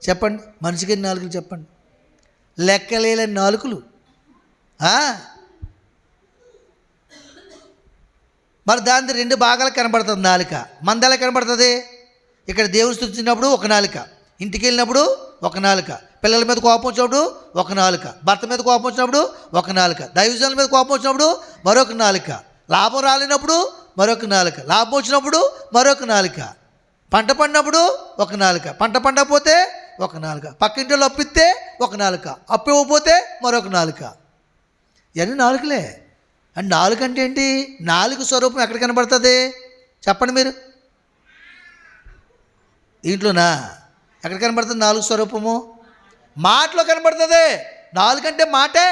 చెప్పండి. మనిషికి ఎన్ని నాలుకలు చెప్పండి. లెక్కలేని నాలుకలు. మరి దాని 2 భాగాలు కనబడుతుంది నాలుక. మంది ఎలా కనబడుతుంది? ఇక్కడ దేవుని స్తుతించినప్పుడు ఒక నాలుక, ఇంటికి వెళ్ళినప్పుడు ఒక నాలుక, పిల్లల మీద కోపం వచ్చినప్పుడు ఒక నాలుక, భర్త మీద కోపం వచ్చినప్పుడు ఒక నాలుక, దైవజనుల మీద కోపం వచ్చినప్పుడు మరొక నాలుక, లాభం రాలేనప్పుడు మరొక నాలుక, లాభం వచ్చినప్పుడు మరొక నాలుక, పంట పడినప్పుడు ఒక నాలుక, పంట పండకపోతే ఒక నాలుక, పక్కింటిలో అప్పిస్తే ఒక నాలుక, అప్పు ఇవ్వకపోతే మరొక నాలుక. ఇవన్నీ నాలుకలే. అండ్ నాలుక అంటే ఏంటి? నాలుగు స్వరూపం ఎక్కడ కనబడుతుంది చెప్పండి మీరు. ఇంట్లోనా? ఎక్కడ కనబడుతుంది నాలుగు స్వరూపము? మాటలో కనబడుతుంది. నాలుకంటే మాటే.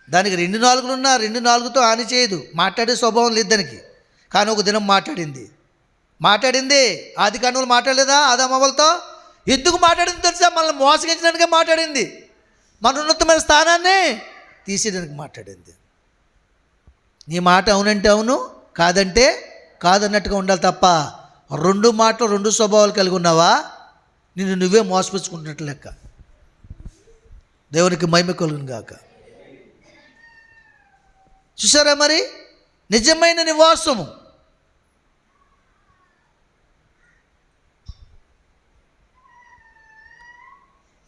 దానికి 2 నాలుకలు ఉన్నా 2 నాలుగుతో హాని చేయదు. మాట్లాడే స్వభావం లేదు దానికి. కానీ ఒక దినం మాట్లాడింది. ఆది కాండంలో మాట్లాడలేదా ఆదామవ్వలతో? ఎందుకు మాట్లాడింది తెలుసా? మనల్ని మోసగించడానికే మాట్లాడింది. మన ఉన్నతమైన స్థానాన్ని తీసేయడానికి మాట్లాడింది. నీ మాట అవునంటే అవును, కాదంటే కాదన్నట్టుగా ఉండాలి తప్ప 2 మాటలు 2 స్వభావాలు కలిగి ఉన్నావా, నిన్ను నువ్వే మోసపుచ్చుకుంటున్నట్లు లెక్క. దేవునికి మహిమ కలుగును గాక. చూసారా మరి? నిజమైన నివాసము.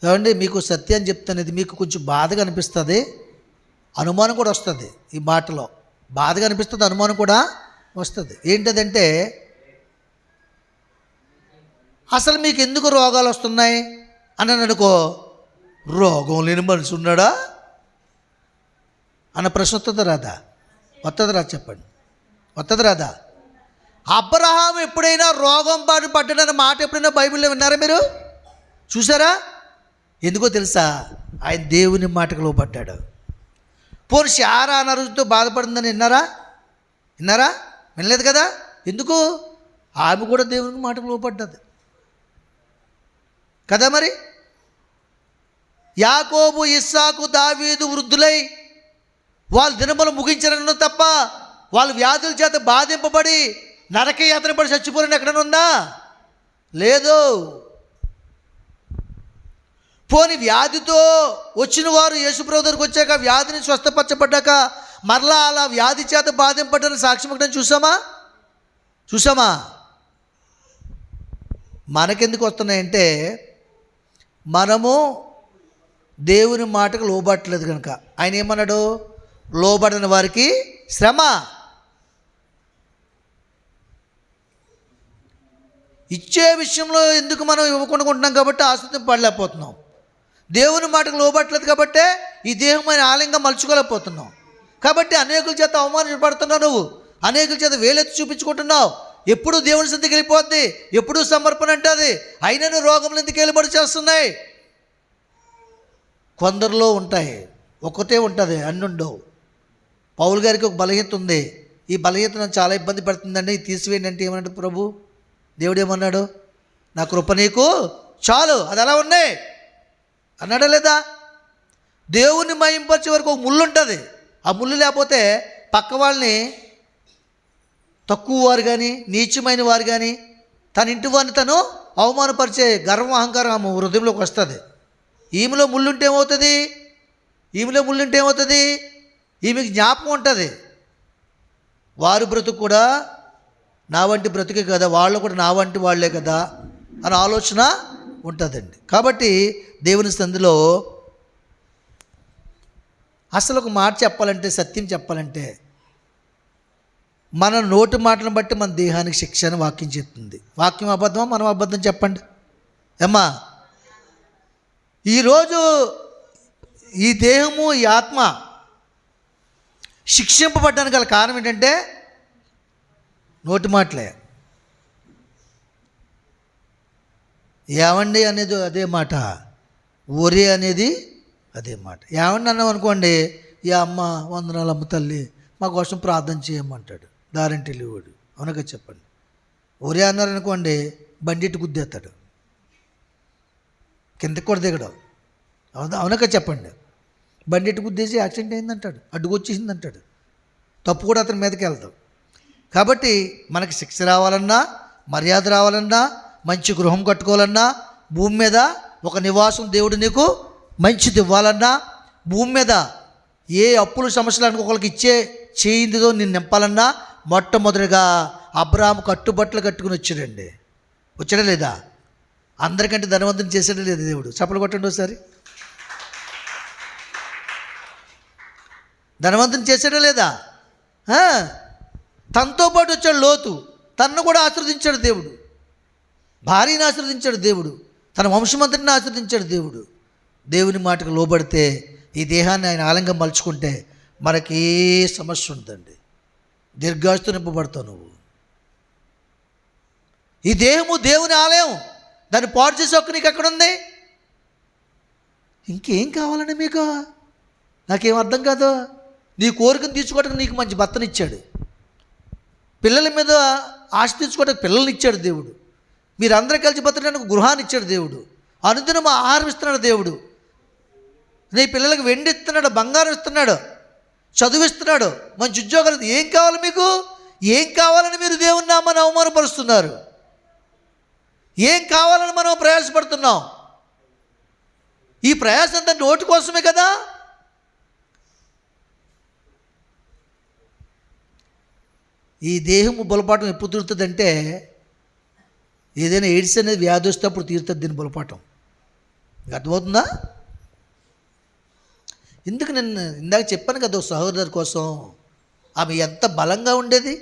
ఏమండి, మీకు సత్యాన్ని చెప్తానేది మీకు కొంచెం బాధగా అనిపిస్తుంది, అనుమానం కూడా వస్తుంది. ఈ మాటలో బాధగా అనిపిస్తుంది, అనుమానం కూడా వస్తుంది. ఏంటదంటే, అసలు మీకు ఎందుకు రోగాలు వస్తున్నాయి అని అనుకో, రోగం లేని మనిషి ఉన్నాడా అన్న ప్రశ్న వస్తుంది రాదా? వస్తుంది రాదా? చెప్పండి. వస్తుంది రాదా? అబ్రహాం ఎప్పుడైనా రోగం పడ్డాడన్న మాట ఎప్పుడైనా బైబిల్లో విన్నారా మీరు? చూసారా? ఎందుకో తెలుసా? ఆయన దేవుని మాటకు లోబడ్డాడు. పోనీ శారా అనారోగ్యంతో బాధపడిందని విన్నారా? వినలేదు కదా? ఎందుకు? ఆమె కూడా దేవుని మాటకు లోబడ్డది కదా. మరి యాకోబు, ఇస్సాకు, దావీదు వృద్ధులై వాళ్ళ దినములు ముగించారన్న తప్ప వాళ్ళు వ్యాధుల చేత బాధింపబడి నరక యాత్ర పడి చచ్చిపోరని ఎక్కడైనా ఉందా? లేదు. పోని వ్యాధితో వచ్చిన వారు యేసుప్రభువు దగ్గరికి వచ్చాక వ్యాధిని స్వస్థపరచబడ్డాక మరలా అలా వ్యాధి చేత బాధింపడ్డని సాక్ష్యం ఒకటి చూసామా? మనకెందుకు వస్తున్నాయంటే, మనము దేవుని మాటకు లోబట్టలేదు కనుక. ఆయన ఏమన్నాడు? లోబడిన వారికి శ్రమ. ఇచ్చే విషయంలో ఎందుకు మనం ఇవ్వకుండా ఉంటున్నాం కాబట్టి ఆశ్రయం పడలేకపోతున్నాం. దేవుని మాటకు లోబట్టలేదు కాబట్టే ఈ దేహమైన ఆలయంగా మలుచుకోలేకపోతున్నాం. కాబట్టి అనేకుల చేత అవమానపడుతున్నావు, నువ్వు అనేకుల చేత వేలెత్తి చూపించుకుంటున్నావు. ఎప్పుడు దేవుని సన్నిధికి వెళ్ళిపోద్ది, ఎప్పుడూ సమర్పణ అంటుంది. అయినను రోగములు ఎందుకు వెళ్ళబడి చేస్తున్నాయి? కొందరిలో ఉంటాయి, ఒక్కటే ఉంటుంది, అన్ని ఉండవు. పౌలు గారికి ఒక బలహీనత ఉంది. ఈ బలహీనత నన్ను చాలా ఇబ్బంది పడుతుందండి, తీసివేయండి అంటే ఏమన్నాడు ప్రభు? దేవుడు ఏమన్నాడు? నా కృప నీకు చాలు. అది అలా ఉన్నాయి అన్నాడా లేదా? దేవుని మహింపరిచే వరకు ఒక ముళ్ళు ఉంటుంది. ఆ ముళ్ళు లేకపోతే పక్క వాళ్ళని, తక్కువ వారు కానీ నీచమైన వారు కానీ తన ఇంటి వారిని తను అవమానపరిచే గర్వం, అహంకారం హృదయంలోకి వస్తుంది. ఈమెలో ముళ్ళుంటే ఏమవుతుంది? ఈమెకి జ్ఞాపకం ఉంటుంది. వారి బ్రతుకు కూడా నా వంటి బ్రతుకే కదా, వాళ్ళు కూడా నా వంటి వాళ్ళే కదా అని ఆలోచన ఉంటుందండి. కాబట్టి దేవుని సంధిలో అసలు ఒక మాట చెప్పాలంటే, సత్యం చెప్పాలంటే, మన నోటి మాటలను బట్టి మన దేహానికి శిక్ష అని వాక్యం చెప్తుంది. వాక్యం అబద్ధమా, మనం అబద్ధం చెప్పండి అమ్మా. ఈరోజు ఈ దేహము, ఈ ఆత్మ శిక్షింపబడ్డానికి గల కారణం ఏంటంటే నోటి మాటలే. ఏవండి అనేది అదే మాట, ఒరే అనేది అదే మాట. ఏమండి అన్నాం అనుకోండి, ఈ అమ్మ వందనాలు అమ్మ తల్లి మా కోసం ప్రార్థన చేయమంటాడు, దారంటి లేవాడు. అవునగా చెప్పండి. ఒరే అన్నారనుకోండి, బండిట్టు గుద్దేస్తాడు, కిందకి కూడా దిగడం. అవునగా చెప్పండి. బండిట్టు గుద్దేసి యాక్సిడెంట్ అయిందంటాడు, అడ్డుకొచ్చేసిందంటాడు, తప్పు కూడా అతని మీదకి వెళ్తాం. కాబట్టి మనకి శిక్ష రావాలన్నా, మర్యాద రావాలన్నా, మంచి గృహం కట్టుకోవాలన్నా, భూమి మీద ఒక నివాసం దేవుడు నీకు మంచిది ఇవ్వాలన్నా, భూమి మీద ఏ అప్పులు సమస్యలు అనుకోకలకి ఇచ్చే చేయిందో నేను నింపాలన్నా, మొట్టమొదటిగా అబ్రాహాము కట్టుబట్టలు కట్టుకుని వచ్చాడండి. వచ్చాడా లేదా? అందరికంటే ధనవంతుని చేసాడా లేదా దేవుడు? చప్పలు కొట్టండి ఒకసారి. ధనవంతుని చేసాడా లేదా? తనతో పాటు వచ్చాడు లోతు, తనను కూడా ఆశీర్వదించాడు దేవుడు. భార్యను ఆశీర్వదించాడు దేవుడు, తన వంశమంతటిని ఆశీర్వదించాడు దేవుడు. దేవుని మాటకు లోబడితే, ఈ దేహాన్ని ఆయన ఆలంగా మలుచుకుంటే మనకి ఏ సమస్య ఉందండి. దీర్ఘాయుస్సు నింపబడతావు నువ్వు. ఈ దేహము దేవుని ఆలయం, దాన్ని పాడు చేసే హక్కు నీకు ఎక్కడుంది? ఇంకేం కావాలండి మీకు? నాకేం అర్థం కాదు. నీ కోరికను తీర్చుకోవడానికి నీకు మంచి భర్తనిచ్చాడు, పిల్లల మీద ఆశ తీర్చుకోవడానికి పిల్లల్ని ఇచ్చాడు దేవుడు, మీరందరూ కలిసి బతకడానికి గృహాన్ని ఇచ్చాడు దేవుడు, అనుదినం ఆహారం ఇస్తున్నాడు దేవుడు, నీ పిల్లలకు వెండి ఇస్తున్నాడు, బంగారం ఇస్తున్నాడు, చదువిస్తున్నాడు, మంచి ఉద్యోగాలు. ఏం కావాలి మీకు? ఏం కావాలని మీరు దేవుని నామాన్ని అవమానపరుస్తున్నారు? ఏం కావాలని మనం ప్రయాసపడుతున్నాం? ఈ ప్రయాసం అంతా నోటి కోసమే కదా. ఈ దేహము బలపాఠం ఎప్పుడు తీరుతుందంటే, ఏదైనా ఎయిడ్స్ అనేది వ్యాధి వస్తే అప్పుడు తీరుతుంది దీని బలపాఠం. అర్థమవుతుందా? ఎందుకు నేను ఇందాక చెప్పాను కదా, సహోదరు కోసం ఆమె ఎంత బలంగా ఉండేది,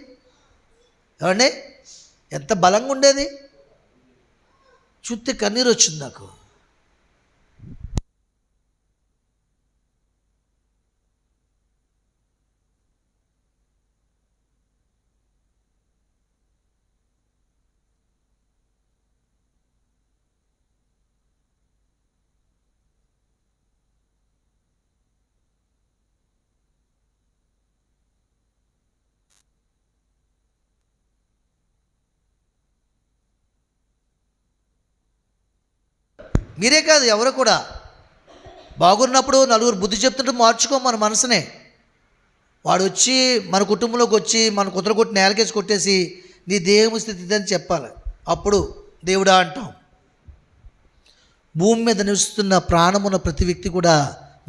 ఏమండి, ఎంత బలంగా ఉండేది. చూస్తే కన్నీరు వచ్చింది నాకు. మీరే కాదు, ఎవరు కూడా బాగున్నప్పుడు నలుగురు బుద్ధి చెప్తుంటే మార్చుకో మన మనసునే. వాడు వచ్చి మన కుటుంబంలోకి వచ్చి మన కుదర కొట్టి నేలకేసి కొట్టేసి నీ దేహము స్థితి ఇదని చెప్పాలి, అప్పుడు దేవుడా అంటాం. భూమి మీద నివసిస్తున్న ప్రాణమున్న ప్రతి వ్యక్తి కూడా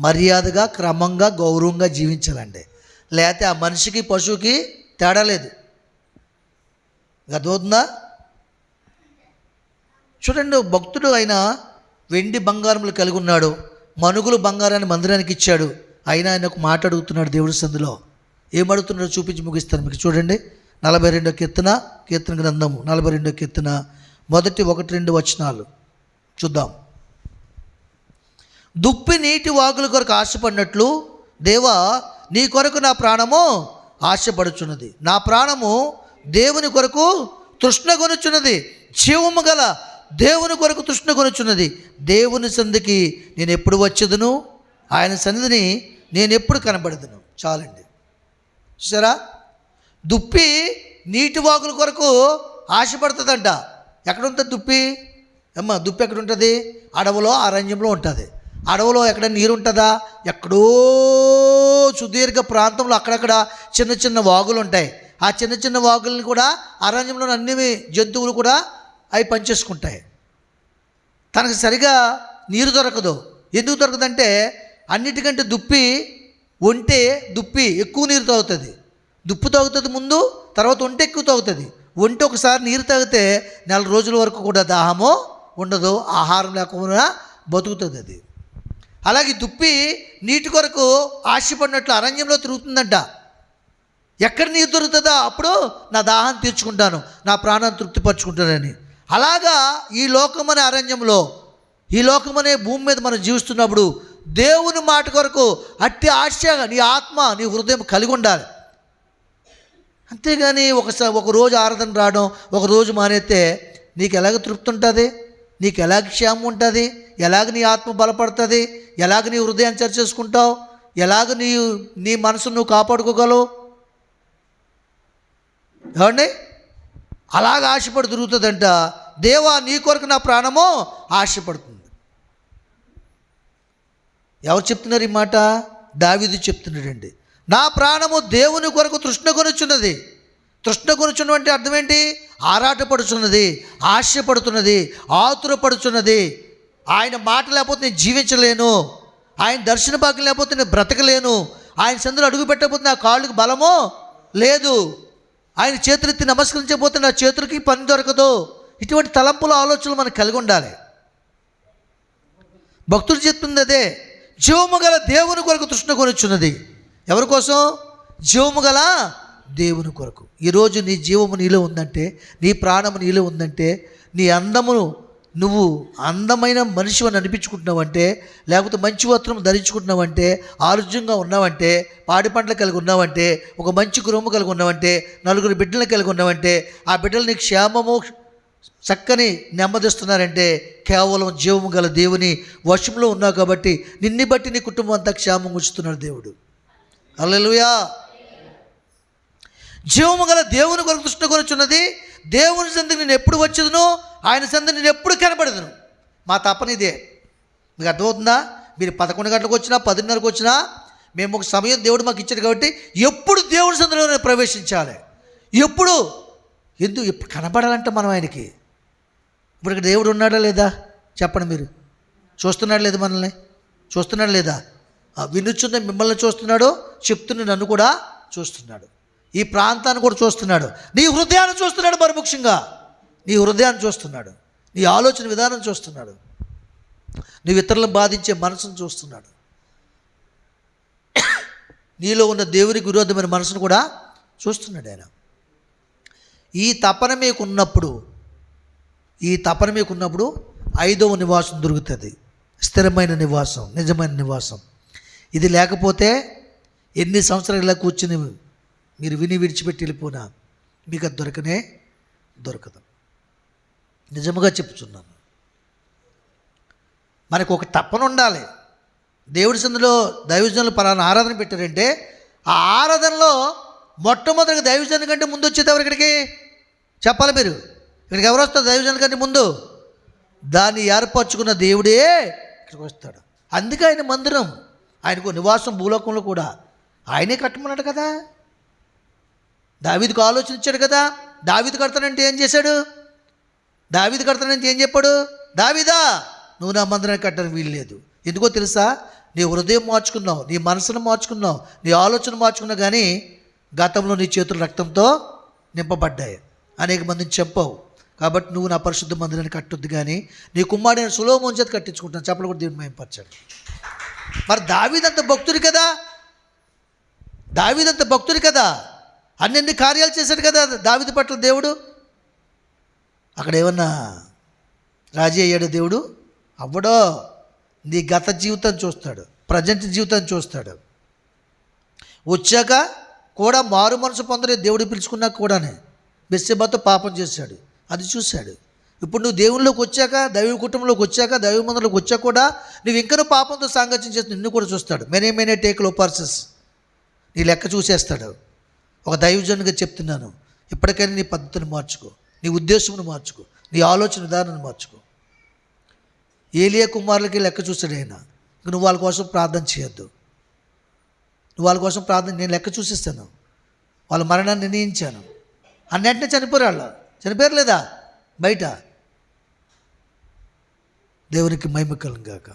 మర్యాదగా, క్రమంగా, గౌరవంగా జీవించాలండి. లేకపోతే ఆ మనిషికి పశువుకి తేడా లేదు. అర్థమవుతుందా? చూడండి, భక్తుడు అయిన వెండి బంగారములు కలిగి ఉన్నాడు, మనుగులు బంగారాన్ని మందిరానికి ఇచ్చాడు. అయినా ఆయన ఒక మాట అడుగుతున్నాడు దేవుడి సందులో. ఏమడుగుతున్నాడో చూపించి ముగిస్తాను మీకు. చూడండి, 42వ కీర్తన గ్రంథము 42వ కీర్తన మొదటి 1-2 వచనాలు చూద్దాం. దుప్పి నీటి వాగుల కొరకు ఆశపడినట్లు దేవా, నీ కొరకు నా ప్రాణము ఆశపడుచున్నది. నా ప్రాణము దేవుని కొరకు తృష్ణగొనుచున్నది, జీవము గల దేవుని కొరకు తృష్ణగొనుచున్నది. దేవుని సన్నిధికి నేను ఎప్పుడు వచ్చేదను, ఆయన సన్నిధిని నేను ఎప్పుడు కనబడదును. చాలండి. చూసారా, దుప్పి నీటి వాగుల కొరకు ఆశపడుతుందంట. ఎక్కడ ఉంటుంది దుప్పి? దుప్పి ఎక్కడ ఉంటుంది? అడవిలో, అరణ్యంలో ఉంటుంది. అడవిలో ఎక్కడ నీరు ఉంటుందా? ఎక్కడో సుదీర్ఘ ప్రాంతంలో అక్కడక్కడ చిన్న చిన్న వాగులు ఉంటాయి. ఆ చిన్న చిన్న వాగులను కూడా అరణ్యంలో అన్ని జంతువులు కూడా అవి పనిచేసుకుంటాయి. తనకు సరిగా నీరు దొరకదు. ఎందుకు దొరకదంటే, అన్నిటికంటే దుప్పి ఎక్కువ నీరు తాగుతుంది. దుప్పు తాగుతుంది ముందు, తర్వాత ఒంటె ఎక్కువ తాగుతుంది. ఒంటి ఒకసారి నీరు తాగితే నెల రోజుల వరకు కూడా దాహము ఉండదు, ఆహారం లేకుండా బతుకుతుంది అది. అలాగే దుప్పి నీటి కొరకు ఆశపడినట్లు అరణ్యంలో తిరుగుతుందంట. ఎక్కడ నీరు దొరుకుతుందో అప్పుడు నా దాహాన్ని తీర్చుకుంటాను, నా ప్రాణాన్ని తృప్తిపరచుకుంటానని. అలాగా ఈ లోకమనే అరణ్యంలో, ఈ లోకమనే భూమి మీద మనం జీవిస్తున్నప్పుడు దేవుని మాట కొరకు అట్టి ఆశ నీ ఆత్మ, నీ హృదయం కలిగి ఉండాలి. అంతేగాని ఒక రోజు ఆరాధన రావడం, ఒక రోజు మానేస్తే నీకు ఎలాగ తృప్తి ఉంటుంది, నీకు ఎలాగ క్షేమం ఉంటుంది, ఎలాగ నీ ఆత్మ బలపడుతుంది, ఎలాగ నీ హృదయాన్ని సరి చేసుకుంటావు, ఎలాగ నీ మనసును నువ్వు కాపాడుకోగలవు? ఏమండి, అలాగ ఆశపడి తిరుగుతుందంట. దేవా నీ కొరకు నా ప్రాణము ఆశపడుతుంది. ఎవరు చెప్తున్నారు ఈ మాట? దావీదు చెప్తున్నాడండి. నా ప్రాణము దేవుని కొరకు తృష్ణ కొనుచున్నది. తృష్ణ కొనుచున్న అంటే అర్థం ఏంటి? ఆరాటపడుచున్నది, ఆశపడుతున్నది, ఆతురపడుచున్నది. ఆయన మాట లేకపోతే నేను జీవించలేను, ఆయన దర్శన భాగ్యం లేకపోతే నేను బ్రతకలేను, ఆయన సందులో అడుగు పెట్టకపోతే నా కాళ్ళకి బలమో లేదు, ఆయన చేతులెత్తి నమస్కరించకపోతే నా చేతులకి పని దొరకదు. ఇటువంటి తలంపుల ఆలోచనలు మనకు కలిగి ఉండాలి. భక్తుడు చెప్తుంది అదే, జీవము గల దేవుని కొరకు తృష్ణ కొనుచున్నది. ఎవరి కోసం? జీవము గల దేవుని కొరకు. ఈరోజు నీ జీవము నీలో ఉందంటే, నీ ప్రాణము నీలో ఉందంటే, నీ అందమును నువ్వు అందమైన మనిషి అని అనిపించుకుంటున్నావంటే, లేకపోతే మంచి వస్త్రం ధరించుకుంటున్నావంటే, ఆరోగ్యంగా ఉన్నావంటే, పాడి పంటలు కలిగి ఉన్నావంటే, ఒక మంచి కుటుంబం కలిగి ఉన్నావంటే, నలుగురు బిడ్డలను కలిగి ఉన్నావంటే, ఆ బిడ్డలు నీకు క్షేమము చక్కని నెమ్మదిస్తున్నారంటే కేవలం జీవము గల దేవుని వశంలో ఉన్నావు కాబట్టి నిన్ను బట్టి నీ కుటుంబం అంతా క్షేమం ఉంచుతున్నాడు దేవుడు. హల్లెలూయా. జీవము గల దేవుని కొరకు తృష్ణ కొనుచున్నది. దేవుని సందుకు నేను ఎప్పుడు వచ్చేదను, ఆయన సందుకు నేను ఎప్పుడు కనబడదును. మా తపన ఇదే. మీకు అర్థమవుతుందా? మీరు 11 గంటలకు వచ్చినా 10:30కు వచ్చినా మేము ఒక సమయం దేవుడు మాకు ఇచ్చాడు కాబట్టి ఎప్పుడు దేవుని సందులో నేను ప్రవేశించాలి. ఎప్పుడు కనబడాలంటే మనం ఆయనకి. ఇప్పుడు ఇక్కడ దేవుడు ఉన్నాడా లేదా చెప్పండి మీరు? చూస్తున్నాడు లేదా? మనల్ని చూస్తున్నాడు లేదా? వినుచున్న మిమ్మల్ని చూస్తున్నాడు, చెప్తున్న నన్ను కూడా చూస్తున్నాడు, ఈ ప్రాంతాన్ని కూడా చూస్తున్నాడు, నీ హృదయాన్ని చూస్తున్నాడు. మరి ముఖ్యంగా నీ హృదయాన్ని చూస్తున్నాడు, నీ ఆలోచన విధానం చూస్తున్నాడు, నువ్వు ఇతరులను బాధించే మనసును చూస్తున్నాడు, నీలో ఉన్న దేవునికి విరోధమైన మనసును కూడా చూస్తున్నాడు ఆయన. ఈ తపన మీకున్నప్పుడు 5వ నివాసం దొరుకుతుంది, స్థిరమైన నివాసం, నిజమైన నివాసం. ఇది లేకపోతే ఎన్ని సంవత్సరాలు ఇలా కూర్చుని మీరు విని విడిచిపెట్టి వెళ్ళిపోయినా మీకు అది దొరకదు. నిజముగా చెప్తున్నాను. మనకు ఒక తపన ఉండాలి. దేవుడి సందులో దైవజనులు పలానా ఆరాధన పెట్టారంటే ఆ ఆరాధనలో మొట్టమొదటిగా దైవజనుల కంటే ముందు వచ్చేది ఎవరు? ఇక్కడికి చెప్పాలి మీరు. ఇక్కడికి ఎవరు వస్తారు దైవజనుల కంటే ముందు? దాన్ని ఏర్పరచుకున్న దేవుడే ఇక్కడికి వస్తాడు. అందుకే ఆయన మందిరం, ఆయనకు నివాసం భూలోకంలో కూడా ఆయనే కట్టమన్నాడు కదా. దావీదుకు ఆలోచన ఇచ్చాడు కదా. దావీదు కడతానంటే ఏం చేశాడు? దావీదు కడతానంటే ఏం చెప్పాడు? దావీదా నువ్వు నా మందిరాన్ని కట్టడానికి వీలు లేదు. ఎందుకో తెలుసా? నీ హృదయం మార్చుకున్నావు, నీ మనసును మార్చుకున్నావు, నీ ఆలోచన మార్చుకున్నావు, కానీ గతంలో నీ చేతులు రక్తంతో నింపబడ్డాయి, అనేక మందిని చంపావు. కాబట్టి నువ్వు నా పరిశుద్ధ మందిరాన్ని కట్టొద్దు, కానీ నీ కుమారుడైన సొలొమోను చేత కట్టించుకుంటాను. చెప్పలు కూడా దేవుని మహిమపరచాడు. మరి దావీదంత భక్తుడు కదా, దావీదంత భక్తుడు కదా, అన్ని కార్యాలు చేశాడు కదా దావీదు పట్ల దేవుడు. అక్కడ ఏమన్నా రాజీ అయ్యాడు దేవుడు? అవ్వడో. నీ గత జీవితాన్ని చూస్తాడు, ప్రజెంట్ జీవితాన్ని చూస్తాడు. వచ్చాక కూడా మారు మనసు పొందలే దేవుడు పిలుచుకున్నాక కూడానే బెత్షెబాతో పాపం చేశాడు, అది చూశాడు. ఇప్పుడు నువ్వు దేవునిలోకి వచ్చాక, దైవ కుటుంబంలోకి వచ్చాక, దైవ మందిలోకి వచ్చాక కూడా నువ్వు ఇంకా పాపంతో సాంగత్యం చేసి నిన్ను కూడా చూస్తాడు. మెనే టేక్ లోపర్సెస్, నీ లెక్క చూసేస్తాడు. ఒక దైవజనుగా చెప్తున్నాను, ఇప్పటికైనా నీ పద్ధతిని మార్చుకో, నీ ఉద్దేశమును మార్చుకో, నీ ఆలోచన విధానాన్ని మార్చుకో. ఏలియా కుమారులకి లెక్క చూశాడు ఆయన. ఇంక నువ్వు వాళ్ళ కోసం ప్రార్థన చేయొద్దు, నువ్వు వాళ్ళ కోసం ప్రార్థన, నేను లెక్క చూసిస్తాను, వాళ్ళ మరణాన్ని నిర్ణయించాను అన్నింటినీ చనిపోయారు లేదా బయట. దేవునికి మహిమ కలుగును గాక.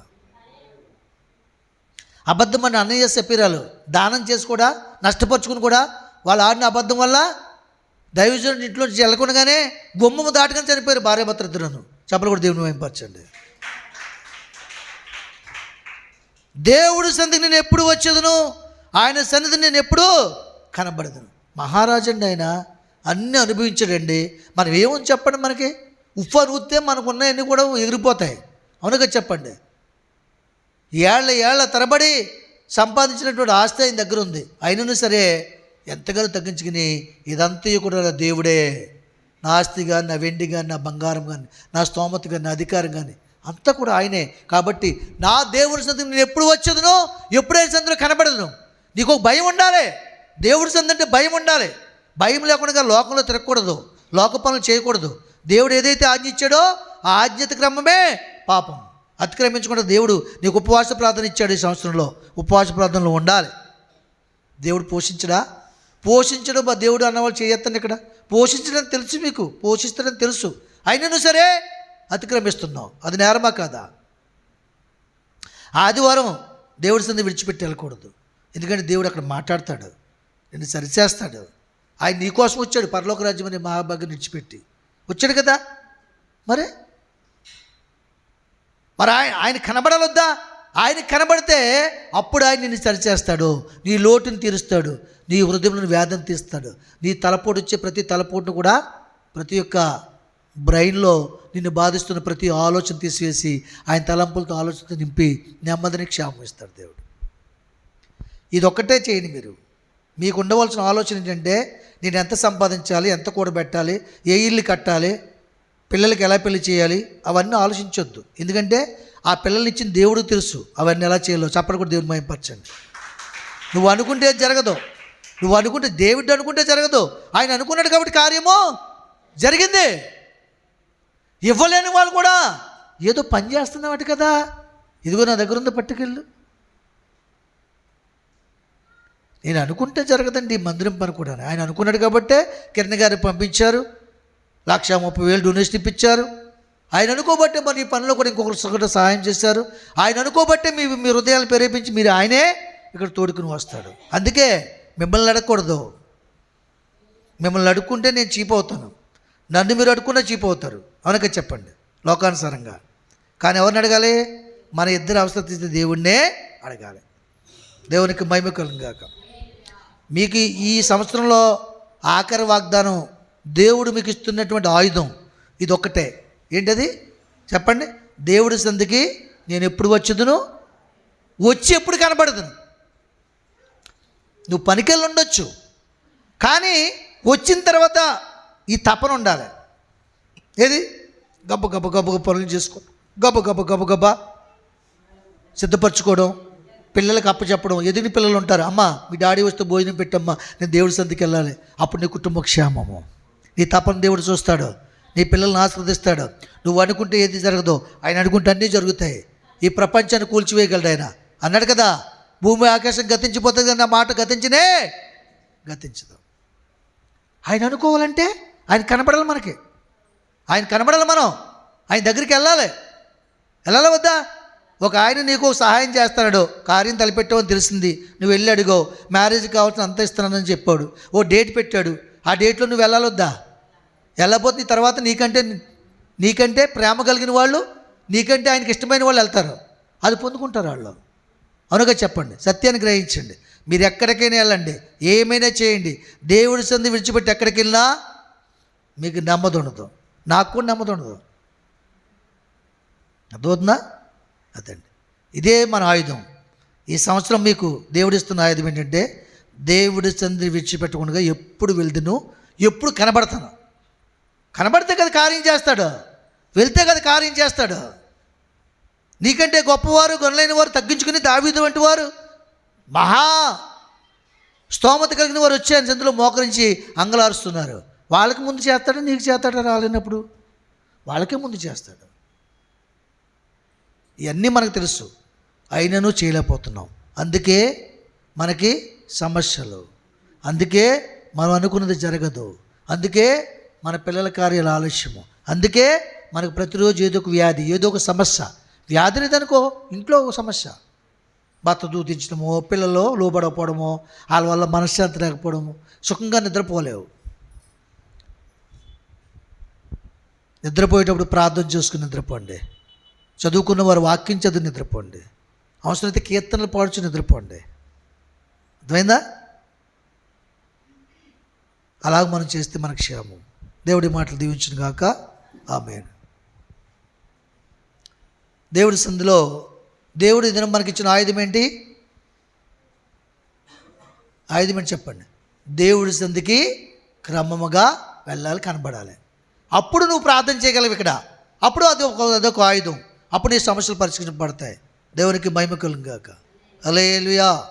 అబద్ధం అని అన్నయ్య చెప్పిరాలు దానం చేసి కూడా నష్టపరుచుకుని కూడా వాళ్ళు ఆడిన అబద్ధం వల్ల దైవజనుడి ఇంట్లో నుంచి వెళ్ళకుండానే గుమ్మము దాటుకొని చనిపోయారు భార్యాభర్తలు ఇద్దరును. చెప్పలు కూడా దేవుని వైంపరచండి. దేవుడి సన్నిధికి నేను ఎప్పుడు వచ్చేదను, ఆయన సన్నిధిని నేను ఎప్పుడు కనబడదును. మహారాజు అండి ఆయన, అన్నీ అనుభవించాడండి. మనం ఏమని చెప్పండి, మనకి ఉప్పు అనుగుతే మనకున్నాయన్నీ కూడా ఎగిరిపోతాయి. అవునుగా చెప్పండి. ఏళ్ల తరబడి సంపాదించినటువంటి ఆస్తి ఆయన దగ్గర ఉంది. అయినను సరే ఎంతగానో తగ్గించుకుని ఇదంతా కూడా దేవుడే, నా ఆస్తి కానీ, నా వెండి కానీ, నా బంగారం కానీ, నా స్తోమత కానీ, నా అధికారం కానీ అంతా కూడా ఆయనే. కాబట్టి నా దేవుడి సన్నిధికి నేను ఎప్పుడు వచ్చేదనో, ఎప్పుడైనా సన్నిధిలో కనబడదును. నీకు ఒక భయం ఉండాలి. దేవుడి సన్నిధి అంటే భయం ఉండాలి. భయం లేకుండా లోకంలో తిరగకూడదు, లోక పనులు చేయకూడదు. దేవుడు ఏదైతే ఆజ్ఞ ఇచ్చాడో ఆ ఆజ్ఞత క్రమమే పాపం. అతిక్రమించకుండా దేవుడు నీకు ఉపవాస ప్రార్థన ఇచ్చాడు. ఈ సంవత్సరంలో ఉపవాస ప్రార్థనలో ఉండాలి. దేవుడు పోషించడం మా దేవుడు అన్నవాళ్ళు చేయొద్దండి. ఇక్కడ పోషించడం తెలుసు, మీకు పోషిస్తాడని తెలుసు, అయినను సరే అతిక్రమిస్తున్నావు. అది నేరమా కాదా? ఆదివారం దేవుడి సన్నిధి విడిచిపెట్టి వెళ్ళకూడదు. ఎందుకంటే దేవుడు అక్కడ మాట్లాడతాడు, నిన్ను సరిచేస్తాడు. ఆయన నీకోసం వచ్చాడు. పరలోక రాజ్యం అనే మహాభాగ్యం విడిచిపెట్టి వచ్చాడు కదా. మరి ఆయన కనబడాలొద్దా? ఆయన కనబడితే అప్పుడు ఆయన నిన్ను సరిచేస్తాడు, నీ లోటుని తీరుస్తాడు, నీ హృదయంలో వేదన తీస్తాడు. నీ తలపోటు వచ్చే ప్రతి తలపోటును కూడా, ప్రతి ఒక్క బ్రెయిన్లో నిన్ను బాధిస్తున్న ప్రతి ఆలోచన తీసివేసి ఆయన తలంపులతో ఆలోచనతో నింపి నెమ్మదిని క్షేమం ఇస్తాడు దేవుడు. ఇదొక్కటే చేయండి. మీకు ఉండవలసిన ఆలోచన ఏంటంటే, నేను ఎంత సంపాదించాలి, ఎంత కూడబెట్టాలి, ఏ ఇల్లు కట్టాలి, పిల్లలకి ఎలా పెళ్లి చేయాలి, అవన్నీ ఆలోచించొద్దు. ఎందుకంటే ఆ పిల్లల్ని ఇచ్చిన దేవుడు తెలుసు అవన్నీ ఎలా చేయాలో. చెప్పడం కూడా దేవుని మహిమపరచండి. నువ్వు అనుకుంటే జరగదు, నువ్వు అనుకుంటే దేవుడు అనుకుంటే జరగదు. ఆయన అనుకున్నాడు కాబట్టి కార్యము జరిగింది. ఇవ్వలేని వాళ్ళు కూడా ఏదో పని చేస్తున్నామట కదా, ఇదిగో నా దగ్గర ఉంది పట్టుకెళ్ళు. నేను అనుకుంటే జరగదండి ఈ మందిరం పని కూడా. ఆయన అనుకున్నాడు కాబట్టే కిరణ్ గారు పంపించారు, 1,30,000 డొనేషన్ ఇప్పించారు. ఆయన అనుకోబట్టే మరి ఈ పనిలో కూడా ఇంకొకరు సహాయం చేశారు. ఆయన అనుకోబట్టే మీ హృదయాలు ప్రేరేపించి మీరు ఆయనే ఇక్కడ తోడుకుని వస్తాడు. అందుకే మిమ్మల్ని అడగకూడదు. మిమ్మల్ని అడుక్కుంటే నేను చీప్ అవుతాను, నన్ను మీరు అడుక్కున్నా చీప్ అవుతారు. అవునక చెప్పండి లోకానుసారంగా. కానీ ఎవరిని అడగాలి? మన ఇద్దరు అవసరం తీస్తే దేవుణ్ణే అడగాలి. దేవునికి మహిమ కలుగుగాక. మీకు ఈ సంవత్సరంలో ఆఖరి వాగ్దానం, దేవుడు మీకు ఇస్తున్నటువంటి ఆయుధం ఇది ఒక్కటే. ఏంటది చెప్పండి? దేవుడి సంధికి నేను ఎప్పుడు వచ్చేదును, వచ్చి ఎప్పుడు కనబడదును. నువ్వు పనికెళ్ళి ఉండొచ్చు, కానీ వచ్చిన తర్వాత ఈ తపన ఉండాలి. ఏది? గబ్బ గబ్బ గబ్బ పనులు చేసుకో, గబ్బ గబ్బ సిద్ధపరచుకోవడం, పిల్లలకి అప్పచెప్పడం. ఎదిగిన పిల్లలు ఉంటారు, అమ్మ మీ డాడీ వస్తే భోజనం పెట్టమ్మా, నేను దేవుడి సంధికి వెళ్ళాలి. అప్పుడు నీ కుటుంబ క్షేమము, నీ తపన దేవుడు చూస్తాడు, నీ పిల్లల్ని ఆశీర్వదిస్తాడు. నువ్వు అనుకుంటే ఏది జరగదో, ఆయన అనుకుంటే అన్నీ జరుగుతాయి. ఈ ప్రపంచాన్ని కూల్చివేయగలడు ఆయన. అన్నాడు కదా, భూమి ఆకాశం గతించిపోతుంది కానీ నా మాట గతించదు. ఆయన అనుకోవాలంటే ఆయన కనబడాలి మనకి. ఆయన కనబడాలి, మనం ఆయన దగ్గరికి వెళ్ళాలి వద్దా? ఒక ఆయన నీకు సహాయం చేస్తాడు, కార్యం తలపెట్టావని తెలిసింది, నువ్వు వెళ్ళి అడిగో, మ్యారేజ్ కావాల్సిన అంత ఇస్తున్నానని చెప్పాడు, ఓ డేట్ పెట్టాడు, ఆ డేట్లో నువ్వు వెళ్ళాలొద్దా? వెళ్ళకపోతే నీ తర్వాత నీకంటే ప్రేమ కలిగిన వాళ్ళు, నీకంటే ఆయనకి ఇష్టమైన వాళ్ళు వెళ్తారు, అది పొందుకుంటారు వాళ్ళు. అవునుగా చెప్పండి, సత్యాన్ని గ్రహించండి. మీరు ఎక్కడికైనా వెళ్ళండి, ఏమైనా చేయండి, దేవుడి సంధి విడిచిపెట్టి ఎక్కడికి వెళ్ళినా మీకు నెమ్మది ఉండదు, నాకు కూడా నెమ్మది ఉండదు. అర్థమవుతుందా? అదండి, ఇదే మన ఆయుధం. ఈ సంవత్సరం మీకు దేవుడిస్తున్న ఆయుధం ఏంటంటే, దేవుడి సంధి విడిచిపెట్టకుండా ఎప్పుడు వెళ్తును, ఎప్పుడు కనబడతాను. కనబడితే కదా కార్యం చేస్తాడు, వెళ్తే కదా కార్యం చేస్తాడు. నీకంటే గొప్పవారు, గొనలేని వారు, తగ్గించుకుని దావీదు వంటి వారు, మహా స్తోమత కలిగిన వారు వచ్చి ఆయన సందులో మోకరించి అంగలారుస్తున్నారు. వాళ్ళకి ముందు చేస్తాడు, నీకు చేస్తాడు. రాలేనప్పుడు వాళ్ళకే ముందు చేస్తాడు. ఇవన్నీ మనకు తెలుసు, అయినను చేయలేకపోతున్నాం. అందుకే మనకి సమస్యలు, అందుకే మనం అనుకున్నది జరగదు, అందుకే మన పిల్లల కార్యాల ఆలస్యము, అందుకే మనకు ప్రతిరోజు ఏదో ఒక వ్యాధి, ఏదో ఒక సమస్య. వ్యాధి లేదనుకో, ఇంట్లో ఒక సమస్య, భర్త దూతించడమో, పిల్లలు లోబడకపోవడమో, వాళ్ళ వల్ల మనశ్శాంతి లేకపోవడము, సుఖంగా నిద్రపోలేవు. నిద్రపోయేటప్పుడు ప్రార్థన చేసుకుని నిద్రపోండి. చదువుకున్న వారు వాక్యం చదువు నిద్రపోండి. అవసరమైతే కీర్తనలు పాడుచు నిద్రపోండి. అర్థమైందా? అలాగ మనం చేస్తే మనకు క్షేమం. దేవుడి మాటలు దీవించును గాక. ఆమేన్. దేవుడి సంధిలో దేవుడి దినం మనకిచ్చిన ఆయుధం ఏంటి? ఆయుధం ఏంటి చెప్పండి. దేవుడి సంధికి క్రమముగా వెళ్ళాలి, కనబడాలి. అప్పుడు నువ్వు ప్రార్థన చేయగలవు. ఇక్కడ అప్పుడు అదొక ఆయుధం. అప్పుడు నీ సమస్యలు పరిష్కరించబడతాయి. దేవునికి మహిమ కలుగును గాక. హల్లెలూయా.